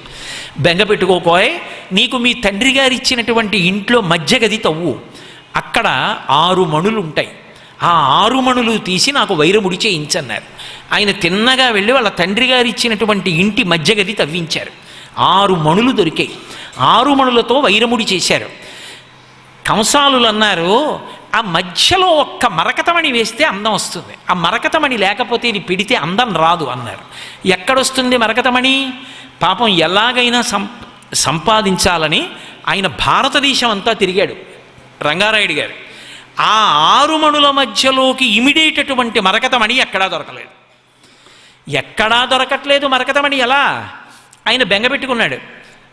A: బెంగ పెట్టుకోకోయ్, నీకు మీ తండ్రి గారు ఇచ్చినటువంటి ఇంట్లో మధ్య గది తవ్వు, అక్కడ 6 మణులు ఉంటాయి, ఆ 6 మణులు తీసి నాకు వైరముడి చేయించన్నారు. ఆయన తిన్నగా వెళ్ళి వాళ్ళ తండ్రి గారు ఇచ్చినటువంటి ఇంటి మధ్య గది తవ్వించారు. 6 మణులు దొరికాయి. 6 మణులతో వైరముడి చేశారు. కంసాలులు అన్నారు, ఆ మధ్యలో ఒక్క మరకతమణి వేస్తే అందం వస్తుంది, ఆ మరకతమణి లేకపోతే ఇది పిడితే అందం రాదు అన్నారు. ఎక్కడొస్తుంది మరకతమణి? పాపం ఎలాగైనా సంపాదించాలని ఆయన భారతదేశం అంతా తిరిగాడు రంగారాయుడు గారు. ఆ 6 మణుల మధ్యలోకి ఇమిడేటటువంటి మరకతమణి ఎక్కడా దొరకలేదు. ఎక్కడా దొరకట్లేదు మరకతమణి. ఎలా? ఆయన బెంగపెట్టుకున్నాడు.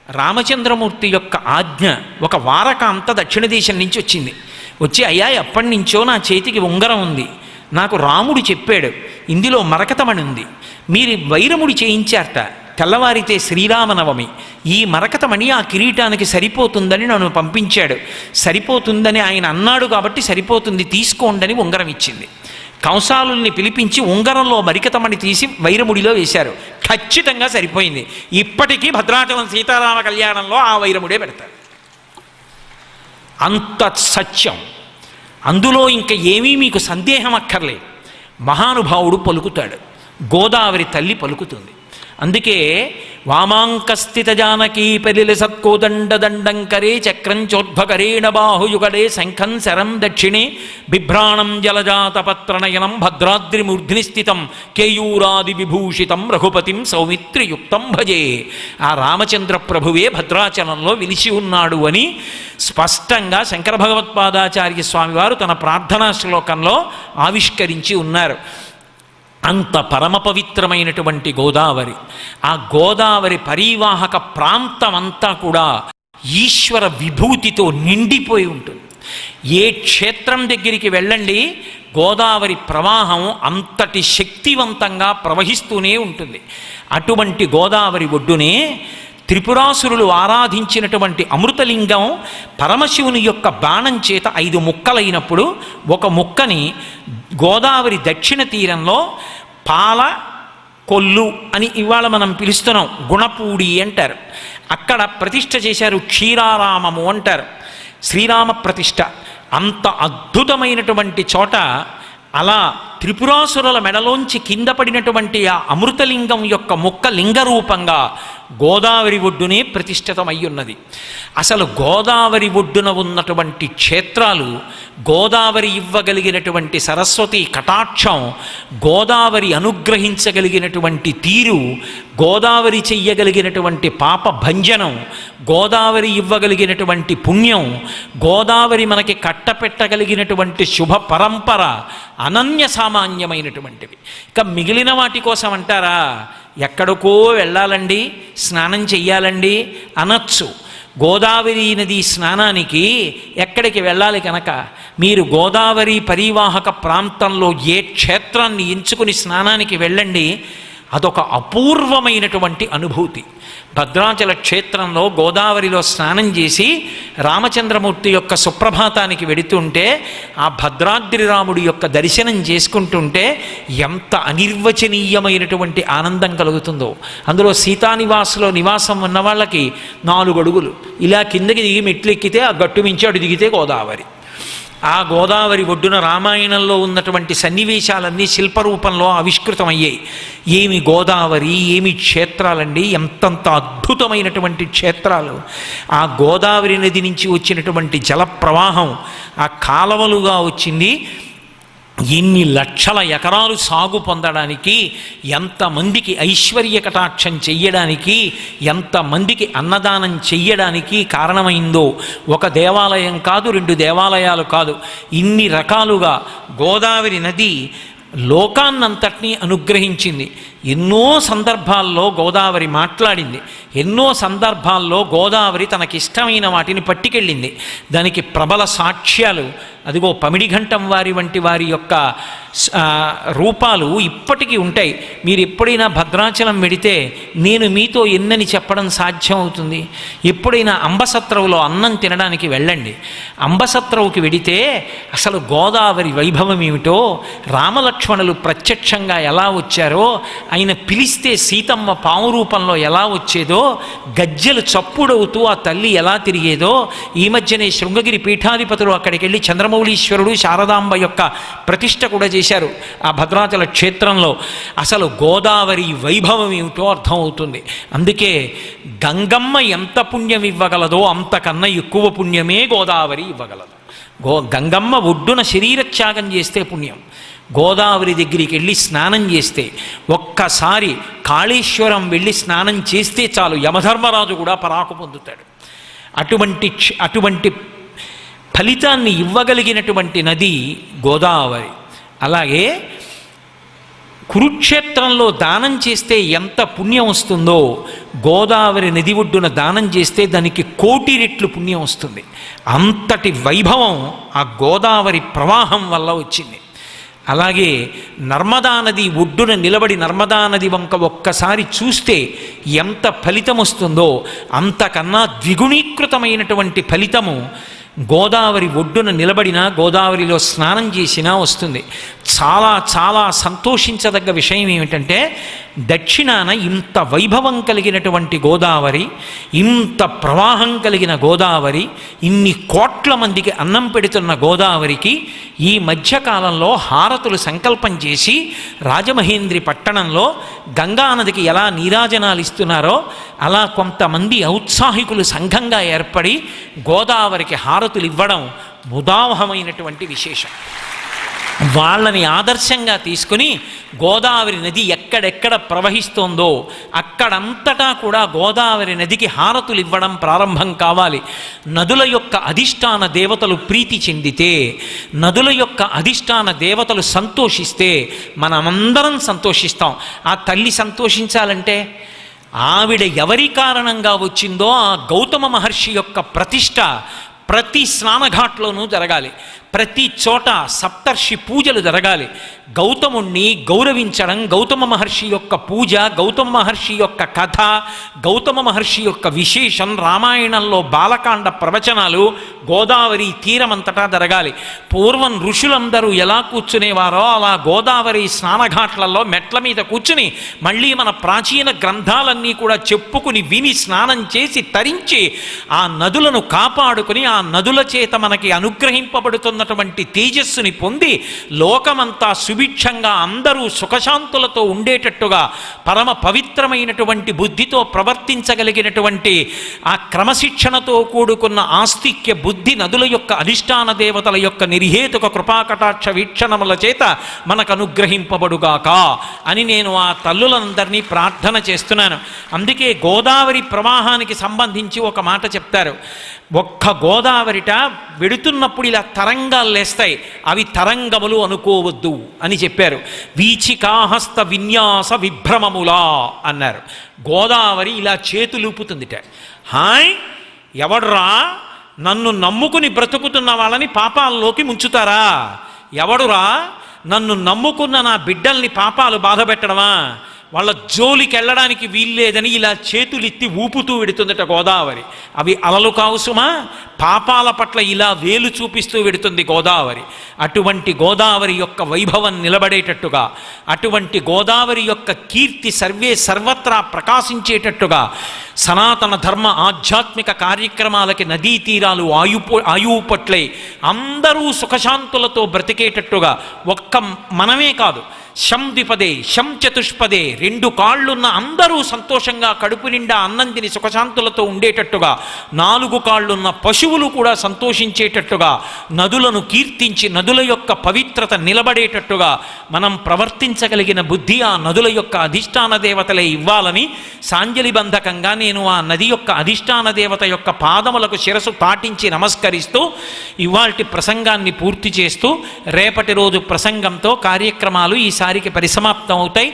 A: రామచంద్రమూర్తి యొక్క ఆజ్ఞ ఒక వారకాంత దక్షిణ దేశం నుంచి వచ్చింది. వచ్చి, అయ్యా ఎప్పటి నుంచో నా చేతికి ఉంగరం ఉంది, నాకు రాముడు చెప్పాడు ఇందులో మరకతమణి ఉంది, మీరు వైరముడి చేయించారట, తెల్లవారితే శ్రీరామనవమి, ఈ మరకతమణి ఆ కిరీటానికి సరిపోతుందని నన్ను పంపించాడు, సరిపోతుందని ఆయన అన్నాడు కాబట్టి సరిపోతుంది, తీసుకోండని ఉంగరం ఇచ్చింది. కంసాలుల్ని పిలిపించి ఉంగరంలో మరకతమణి తీసి వైరముడిలో వేశారు. ఖచ్చితంగా సరిపోయింది. ఇప్పటికీ భద్రాచలం సీతారామ కళ్యాణంలో ఆ వైరముడే పెడతారు. అంత సత్యం. అందులో ఇంకా ఏమీ మీకు సందేహం అక్కర్లేదు. మహానుభావుడు పలుకుతాడు, గోదావరి తల్లి పలుకుతుంది. అందుకే వామాంకస్థిత జానకీ పెలిలి సత్కోదండ దండంకరే చక్రం చోద్భకరేణ బాహుయుగడే శంఖం శరం దక్షిణే బిభ్రాణం జలజాతపత్రనయనం భద్రాద్రి మూర్ధిని స్థితం కేయూరాది విభూషితం రఘుపతిం సౌమిత్రియుక్తం భజే. ఆ రామచంద్ర ప్రభువే భద్రాచలంలో విలిచి ఉన్నాడు అని స్పష్టంగా శంకర భగవత్పాదాచార్య స్వామివారు తన ప్రార్థనా శ్లోకంలో ఆవిష్కరించి ఉన్నారు. అంత పరమ పవిత్రమైనటువంటి గోదావరి, ఆ గోదావరి పరీవాహక ప్రాంతమంతా కూడా ఈశ్వర విభూతితో నిండిపోయి ఉంటుంది. ఏ క్షేత్రం దగ్గరికి వెళ్ళండి, గోదావరి ప్రవాహం అంతటి శక్తివంతంగా ప్రవహిస్తూనే ఉంటుంది. అటువంటి గోదావరి ఒడ్డునే త్రిపురాసురులు ఆరాధించినటువంటి అమృతలింగం పరమశివుని యొక్క బాణం చేత 5 ముక్కలైనప్పుడు ఒక ముక్కని గోదావరి దక్షిణ తీరంలో పాల కొల్లు అని ఇవాళ మనం పిలుస్తున్నాం, గుణపూడి అంటారు, అక్కడ ప్రతిష్ఠ చేశారు. క్షీరారామము అంటారు, శ్రీరామ ప్రతిష్ఠ. అంత అద్భుతమైనటువంటి చోట అలా త్రిపురాసురుల మెడలోంచి కింద పడినటువంటి ఆ అమృతలింగం యొక్క ముక్క లింగరూపంగా గోదావరి ఒడ్డునే ప్రతిష్ఠితమయ్యున్నది. అసలు గోదావరి ఒడ్డున ఉన్నటువంటి క్షేత్రాలు, గోదావరి ఇవ్వగలిగినటువంటి సరస్వతి కటాక్షం, గోదావరి అనుగ్రహించగలిగినటువంటి తీరు, గోదావరి చెయ్యగలిగినటువంటి పాప భంజనం, గోదావరి ఇవ్వగలిగినటువంటి పుణ్యం, గోదావరి మనకి కట్టపెట్టగలిగినటువంటి శుభ పరంపర అనన్య సామాన్యమైనటువంటివి. ఇక మిగిలిన వాటి కోసం అంటారా, ఎక్కడికో వెళ్ళాలండి, స్నానం చెయ్యాలండి అనొచ్చు. గోదావరి నది స్నానానికి ఎక్కడికి వెళ్ళాలి కనుక మీరు గోదావరి పరీవాహక ప్రాంతంలో ఏ క్షేత్రాన్ని ఎంచుకుని స్నానానికి వెళ్ళండి, అదొక అపూర్వమైనటువంటి అనుభూతి. భద్రాచల క్షేత్రంలో గోదావరిలో స్నానం చేసి రామచంద్రమూర్తి యొక్క సుప్రభాతానికి వెడుతుంటే ఆ భద్రాద్రి రాముడి యొక్క దర్శనం చేసుకుంటుంటే ఎంత అనిర్వచనీయమైనటువంటి ఆనందం కలుగుతుందో. అందులో సీతానివాసులో నివాసం ఉన్న వాళ్ళకి 4 అడుగులు ఇలా కిందకి దిగి మెట్లు ఎక్కితే ఆ గట్టు మించి అటు దిగితే గోదావరి. ఆ గోదావరి ఒడ్డున రామాయణంలో ఉన్నటువంటి సన్నివేశాలన్నీ శిల్పరూపంలో ఆవిష్కృతమయ్యాయి. ఏమి గోదావరి, ఏమి క్షేత్రాలండి, ఎంతంత అద్భుతమైనటువంటి క్షేత్రాలు. ఆ గోదావరి నది నుంచి వచ్చినటువంటి జల ప్రవాహం ఆ కాలవలుగా వచ్చింది. ఎన్ని లక్షల ఎకరాలు సాగు పొందడానికి, ఎంతమందికి ఐశ్వర్య కటాక్షం చెయ్యడానికి, ఎంతమందికి అన్నదానం చెయ్యడానికి కారణమైందో. ఒక దేవాలయం కాదు, 2 దేవాలయాలు కాదు, ఇన్ని రకాలుగా గోదావరి నది లోకాన్నంతటినీ అనుగ్రహించింది. ఎన్నో సందర్భాల్లో గోదావరి మాట్లాడింది, ఎన్నో సందర్భాల్లో గోదావరి తనకిష్టమైన వాటిని పట్టుకెళ్ళింది. దానికి ప్రబల సాక్ష్యాలు అదిగో పమిడిఘంటం వారి వంటి వారి యొక్క రూపాలు ఇప్పటికీ ఉంటాయి. మీరు ఎప్పుడైనా భద్రాచలం వెడితే నేను మీతో ఎన్నని చెప్పడం సాధ్యం అవుతుంది. ఎప్పుడైనా అంబసత్రవులో అన్నం తినడానికి వెళ్ళండి. అంబసత్రవుకి వెడితే అసలు గోదావరి వైభవం ఏమిటో, రామలక్ష్మణులు ప్రత్యక్షంగా ఎలా వచ్చారో, ఆయన పిలిస్తే సీతమ్మ పాము రూపంలో ఎలా వచ్చేదో, గజ్జెలు చప్పుడవుతూ ఆ తల్లి ఎలా తిరిగేదో. ఈ మధ్యనే శృంగగిరి పీఠాధిపతులు అక్కడికి వెళ్ళి చంద్రమౌళీశ్వరుడు శారదాంబ యొక్క ప్రతిష్ఠ కూడా చేశారు ఆ భద్రాచల క్షేత్రంలో. అసలు గోదావరి వైభవం ఏమిటో అర్థమవుతుంది. అందుకే గంగమ్మ ఎంత పుణ్యం ఇవ్వగలదో అంతకన్నా ఎక్కువ పుణ్యమే గోదావరి ఇవ్వగలదు. గంగమ్మ ఒడ్డున శరీరత్యాగం చేస్తే పుణ్యం, గోదావరి దగ్గరికి వెళ్ళి స్నానం చేస్తే, ఒక్కసారి కాళేశ్వరం వెళ్ళి స్నానం చేస్తే చాలు, యమధర్మరాజు కూడా పరాకు పొందుతాడు. అటువంటి ఫలితాన్ని ఇవ్వగలిగినటువంటి నది గోదావరి. అలాగే కురుక్షేత్రంలో దానం చేస్తే ఎంత పుణ్యం వస్తుందో గోదావరి నది ఒడ్డున దానం చేస్తే దానికి 1,000,000 రెట్లు పుణ్యం వస్తుంది. అంతటి వైభవం ఆ గోదావరి ప్రవాహం వల్ల వచ్చింది. అలాగే నర్మదా నది ఒడ్డున నిలబడి నర్మదా నది వంక ఒక్కసారి చూస్తే ఎంత ఫలితం వస్తుందో అంతకన్నా ద్విగుణీకృతమైనటువంటి ఫలితము గోదావరి ఒడ్డున నిలబడినా గోదావరిలో స్నానం చేసినా వస్తుంది. చాలా చాలా సంతోషించదగ్గ విషయం ఏమిటంటే దక్షిణాన ఇంత వైభవం కలిగినటువంటి గోదావరి, ఇంత ప్రవాహం కలిగిన గోదావరి, ఇన్ని కోట్ల మందికి అన్నం పెడుతున్న గోదావరికి ఈ మధ్యకాలంలో హారతులు సంకల్పం చేసి రాజమహేంద్రి పట్టణంలో గంగానదికి ఎలా నీరాజనాలు ఇస్తున్నారో అలా కొంతమంది ఔత్సాహికులు సంఘంగా ఏర్పడి గోదావరికి హారతులు ఇవ్వడం ముదావహమైనటువంటి విశేషం. వాళ్ళని ఆదర్శంగా తీసుకుని గోదావరి నది ఎక్కడెక్కడ ప్రవహిస్తోందో అక్కడంతటా కూడా గోదావరి నదికి హారతులు ఇవ్వడం ప్రారంభం కావాలి. నదుల యొక్క అధిష్టాన దేవతలు ప్రీతి చెందితే, నదుల యొక్క అధిష్టాన దేవతలు సంతోషిస్తే మనమందరం సంతోషిస్తాం. ఆ తల్లి సంతోషించాలంటే ఆవిడ ఎవరి కారణంగా వచ్చిందో ఆ గౌతమ మహర్షి యొక్క ప్రతిష్ట ప్రతి స్నానఘాట్లోనూ జరగాలి. ప్రతి చోట సప్తర్షి పూజలు జరగాలి. గౌతముణ్ణి గౌరవించడం, గౌతమ మహర్షి యొక్క పూజ, గౌతమ మహర్షి యొక్క కథ, గౌతమ మహర్షి యొక్క విశేషం, రామాయణంలో బాలకాండ ప్రవచనాలు గోదావరి తీరమంతటా జరగాలి. పూర్వం ఋషులందరూ ఎలా కూర్చునేవారో అలా గోదావరి స్నానఘాట్లలో మెట్ల మీద కూర్చుని మళ్ళీ మన ప్రాచీన గ్రంథాలన్నీ కూడా చెప్పుకుని విని స్నానం చేసి తరించి ఆ నదులను కాపాడుకుని ఆ నదుల చేత మనకి అనుగ్రహింపబడుతున్నటువంటి తేజస్సుని పొంది లోకమంతా సుభిక్షంగా అందరూ సుఖశాంతులతో ఉండేటట్టుగా పరమ పవిత్రమైనటువంటి బుద్ధితో ప్రవర్తించగలిగినటువంటి ఆ క్రమశిక్షణతో కూడుకున్న ఆస్తిక్య బుద్ధి నదుల యొక్క అధిష్టాన దేవతల యొక్క నిర్హేతుక కృపాకటాక్ష వీక్షణముల చేత మనకు అనుగ్రహింపబడుగాక అని నేను ఆ తల్లులందరినీ ప్రార్థన చేస్తున్నాను. అందుకే గోదావరి ప్రవాహానికి సంబంధించి ఒక మాట చెప్తారు. ఒక్క గోదావరిట వెడుతున్నప్పుడు ఇలా తరంగాలు లేస్తాయి, అవి తరంగములు అనుకోవద్దు అని చెప్పారు. వీచికాహస్త విన్యాస విభ్రమములా అన్నారు. గోదావరి ఇలా చేతులూపుతుందిట. హాయ్ ఎవడ్రా నన్ను నమ్ముకుని బ్రతుకుతున్న వాళ్ళని పాపాల్లోకి ముంచుతారా? ఎవడురా నన్ను నమ్ముకున్న నా బిడ్డల్ని పాపాలు బాధ పెట్టడమా? వాళ్ళ జోలికి వెళ్ళడానికి వీల్లేదని ఇలా చేతులెత్తి ఊపుతూ వెడుతుందట గోదావరి. అవి అలలు కావుసుమా, పాపాల పట్ల ఇలా వేలు చూపిస్తూ వెడుతుంది గోదావరి. అటువంటి గోదావరి యొక్క వైభవం నిలబడేటట్టుగా, అటువంటి గోదావరి యొక్క కీర్తి సర్వత్రా ప్రకాశించేటట్టుగా సనాతన ధర్మ ఆధ్యాత్మిక కార్యక్రమాలకి నదీ తీరాలు ఆయువు పట్లై అందరూ సుఖశాంతులతో బ్రతికేటట్టుగా ఒక్క మనమే కాదు, శం ద్విపదే శం చతుష్పదే 2 కాళ్ళున్న అందరూ సంతోషంగా కడుపు నిండా అన్నం తిని సుఖశాంతులతో ఉండేటట్టుగా 4 కాళ్ళున్న పశువులు కూడా సంతోషించేటట్టుగా నదులను కీర్తించి నదుల యొక్క పవిత్రత నిలబడేటట్టుగా మనం ప్రవర్తించగలిగిన బుద్ధి ఆ నదుల యొక్క అధిష్టాన దేవతలే ఇవ్వాలని సాంజలిబంధకంగా నేను ఆ నది యొక్క అధిష్టాన దేవత యొక్క పాదములకు శిరసు పాటించి నమస్కరిస్తూ ఇవాల్టి ప్రసంగాన్ని పూర్తి చేస్తూ రేపటి రోజు ప్రసంగంతో కార్యక్రమాలు ఈసారికి పరిసమాప్తం అవుతాయి.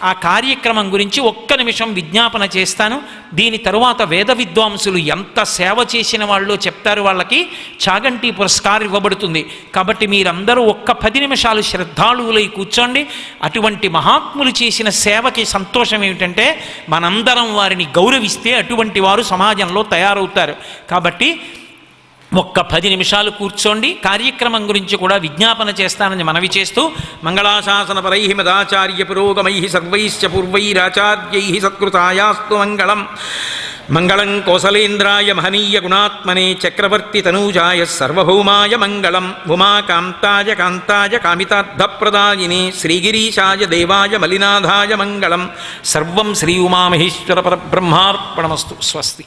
A: ఆ కార్యక్రమం గురించి ఒక్క నిమిషం విజ్ఞాపన చేస్తాను. దీని తరువాత వేద విద్వాంసులు ఎంత సేవ చేసిన వాళ్ళు చెప్తారు, వాళ్ళకి చాగంటి పురస్కారం ఇవ్వబడుతుంది. కాబట్టి మీరందరూ ఒక్క 10 నిమిషాలు శ్రద్ధాళువులై కూర్చోండి. అటువంటి మహాత్ములు చేసిన సేవకి సంతోషం ఏమిటంటే మనందరం వారిని గౌరవిస్తే అటువంటి వారు సమాజంలో తయారవుతారు. కాబట్టి ఒక్క 10 నిమిషాలు కూర్చోండి. కార్యక్రమం గురించి కూడా విజ్ఞాపన చేస్తానని మనవి చేస్తూ మంగళాశాసనపరై మదాచార్య పురోగమై సర్వైశ్చ పూర్వైరాచార్యై సత్కృతాయాస్తు మంగళం. మంగళం కోసలేంద్రాయ మహనీయ గుణాత్మనే చక్రవర్తి తనూజాయ సర్వభౌమాయ మంగళం. ఉమాకాంతాయ కాంతాయ కామితార్థప్రదాయినే శ్రీగిరీశాయ దేవాయ మలినాథాయ మంగళం. సర్వం శ్రీ ఉమామహేశ్వర పరబ్రహ్మార్పణమస్తు. స్వస్తి.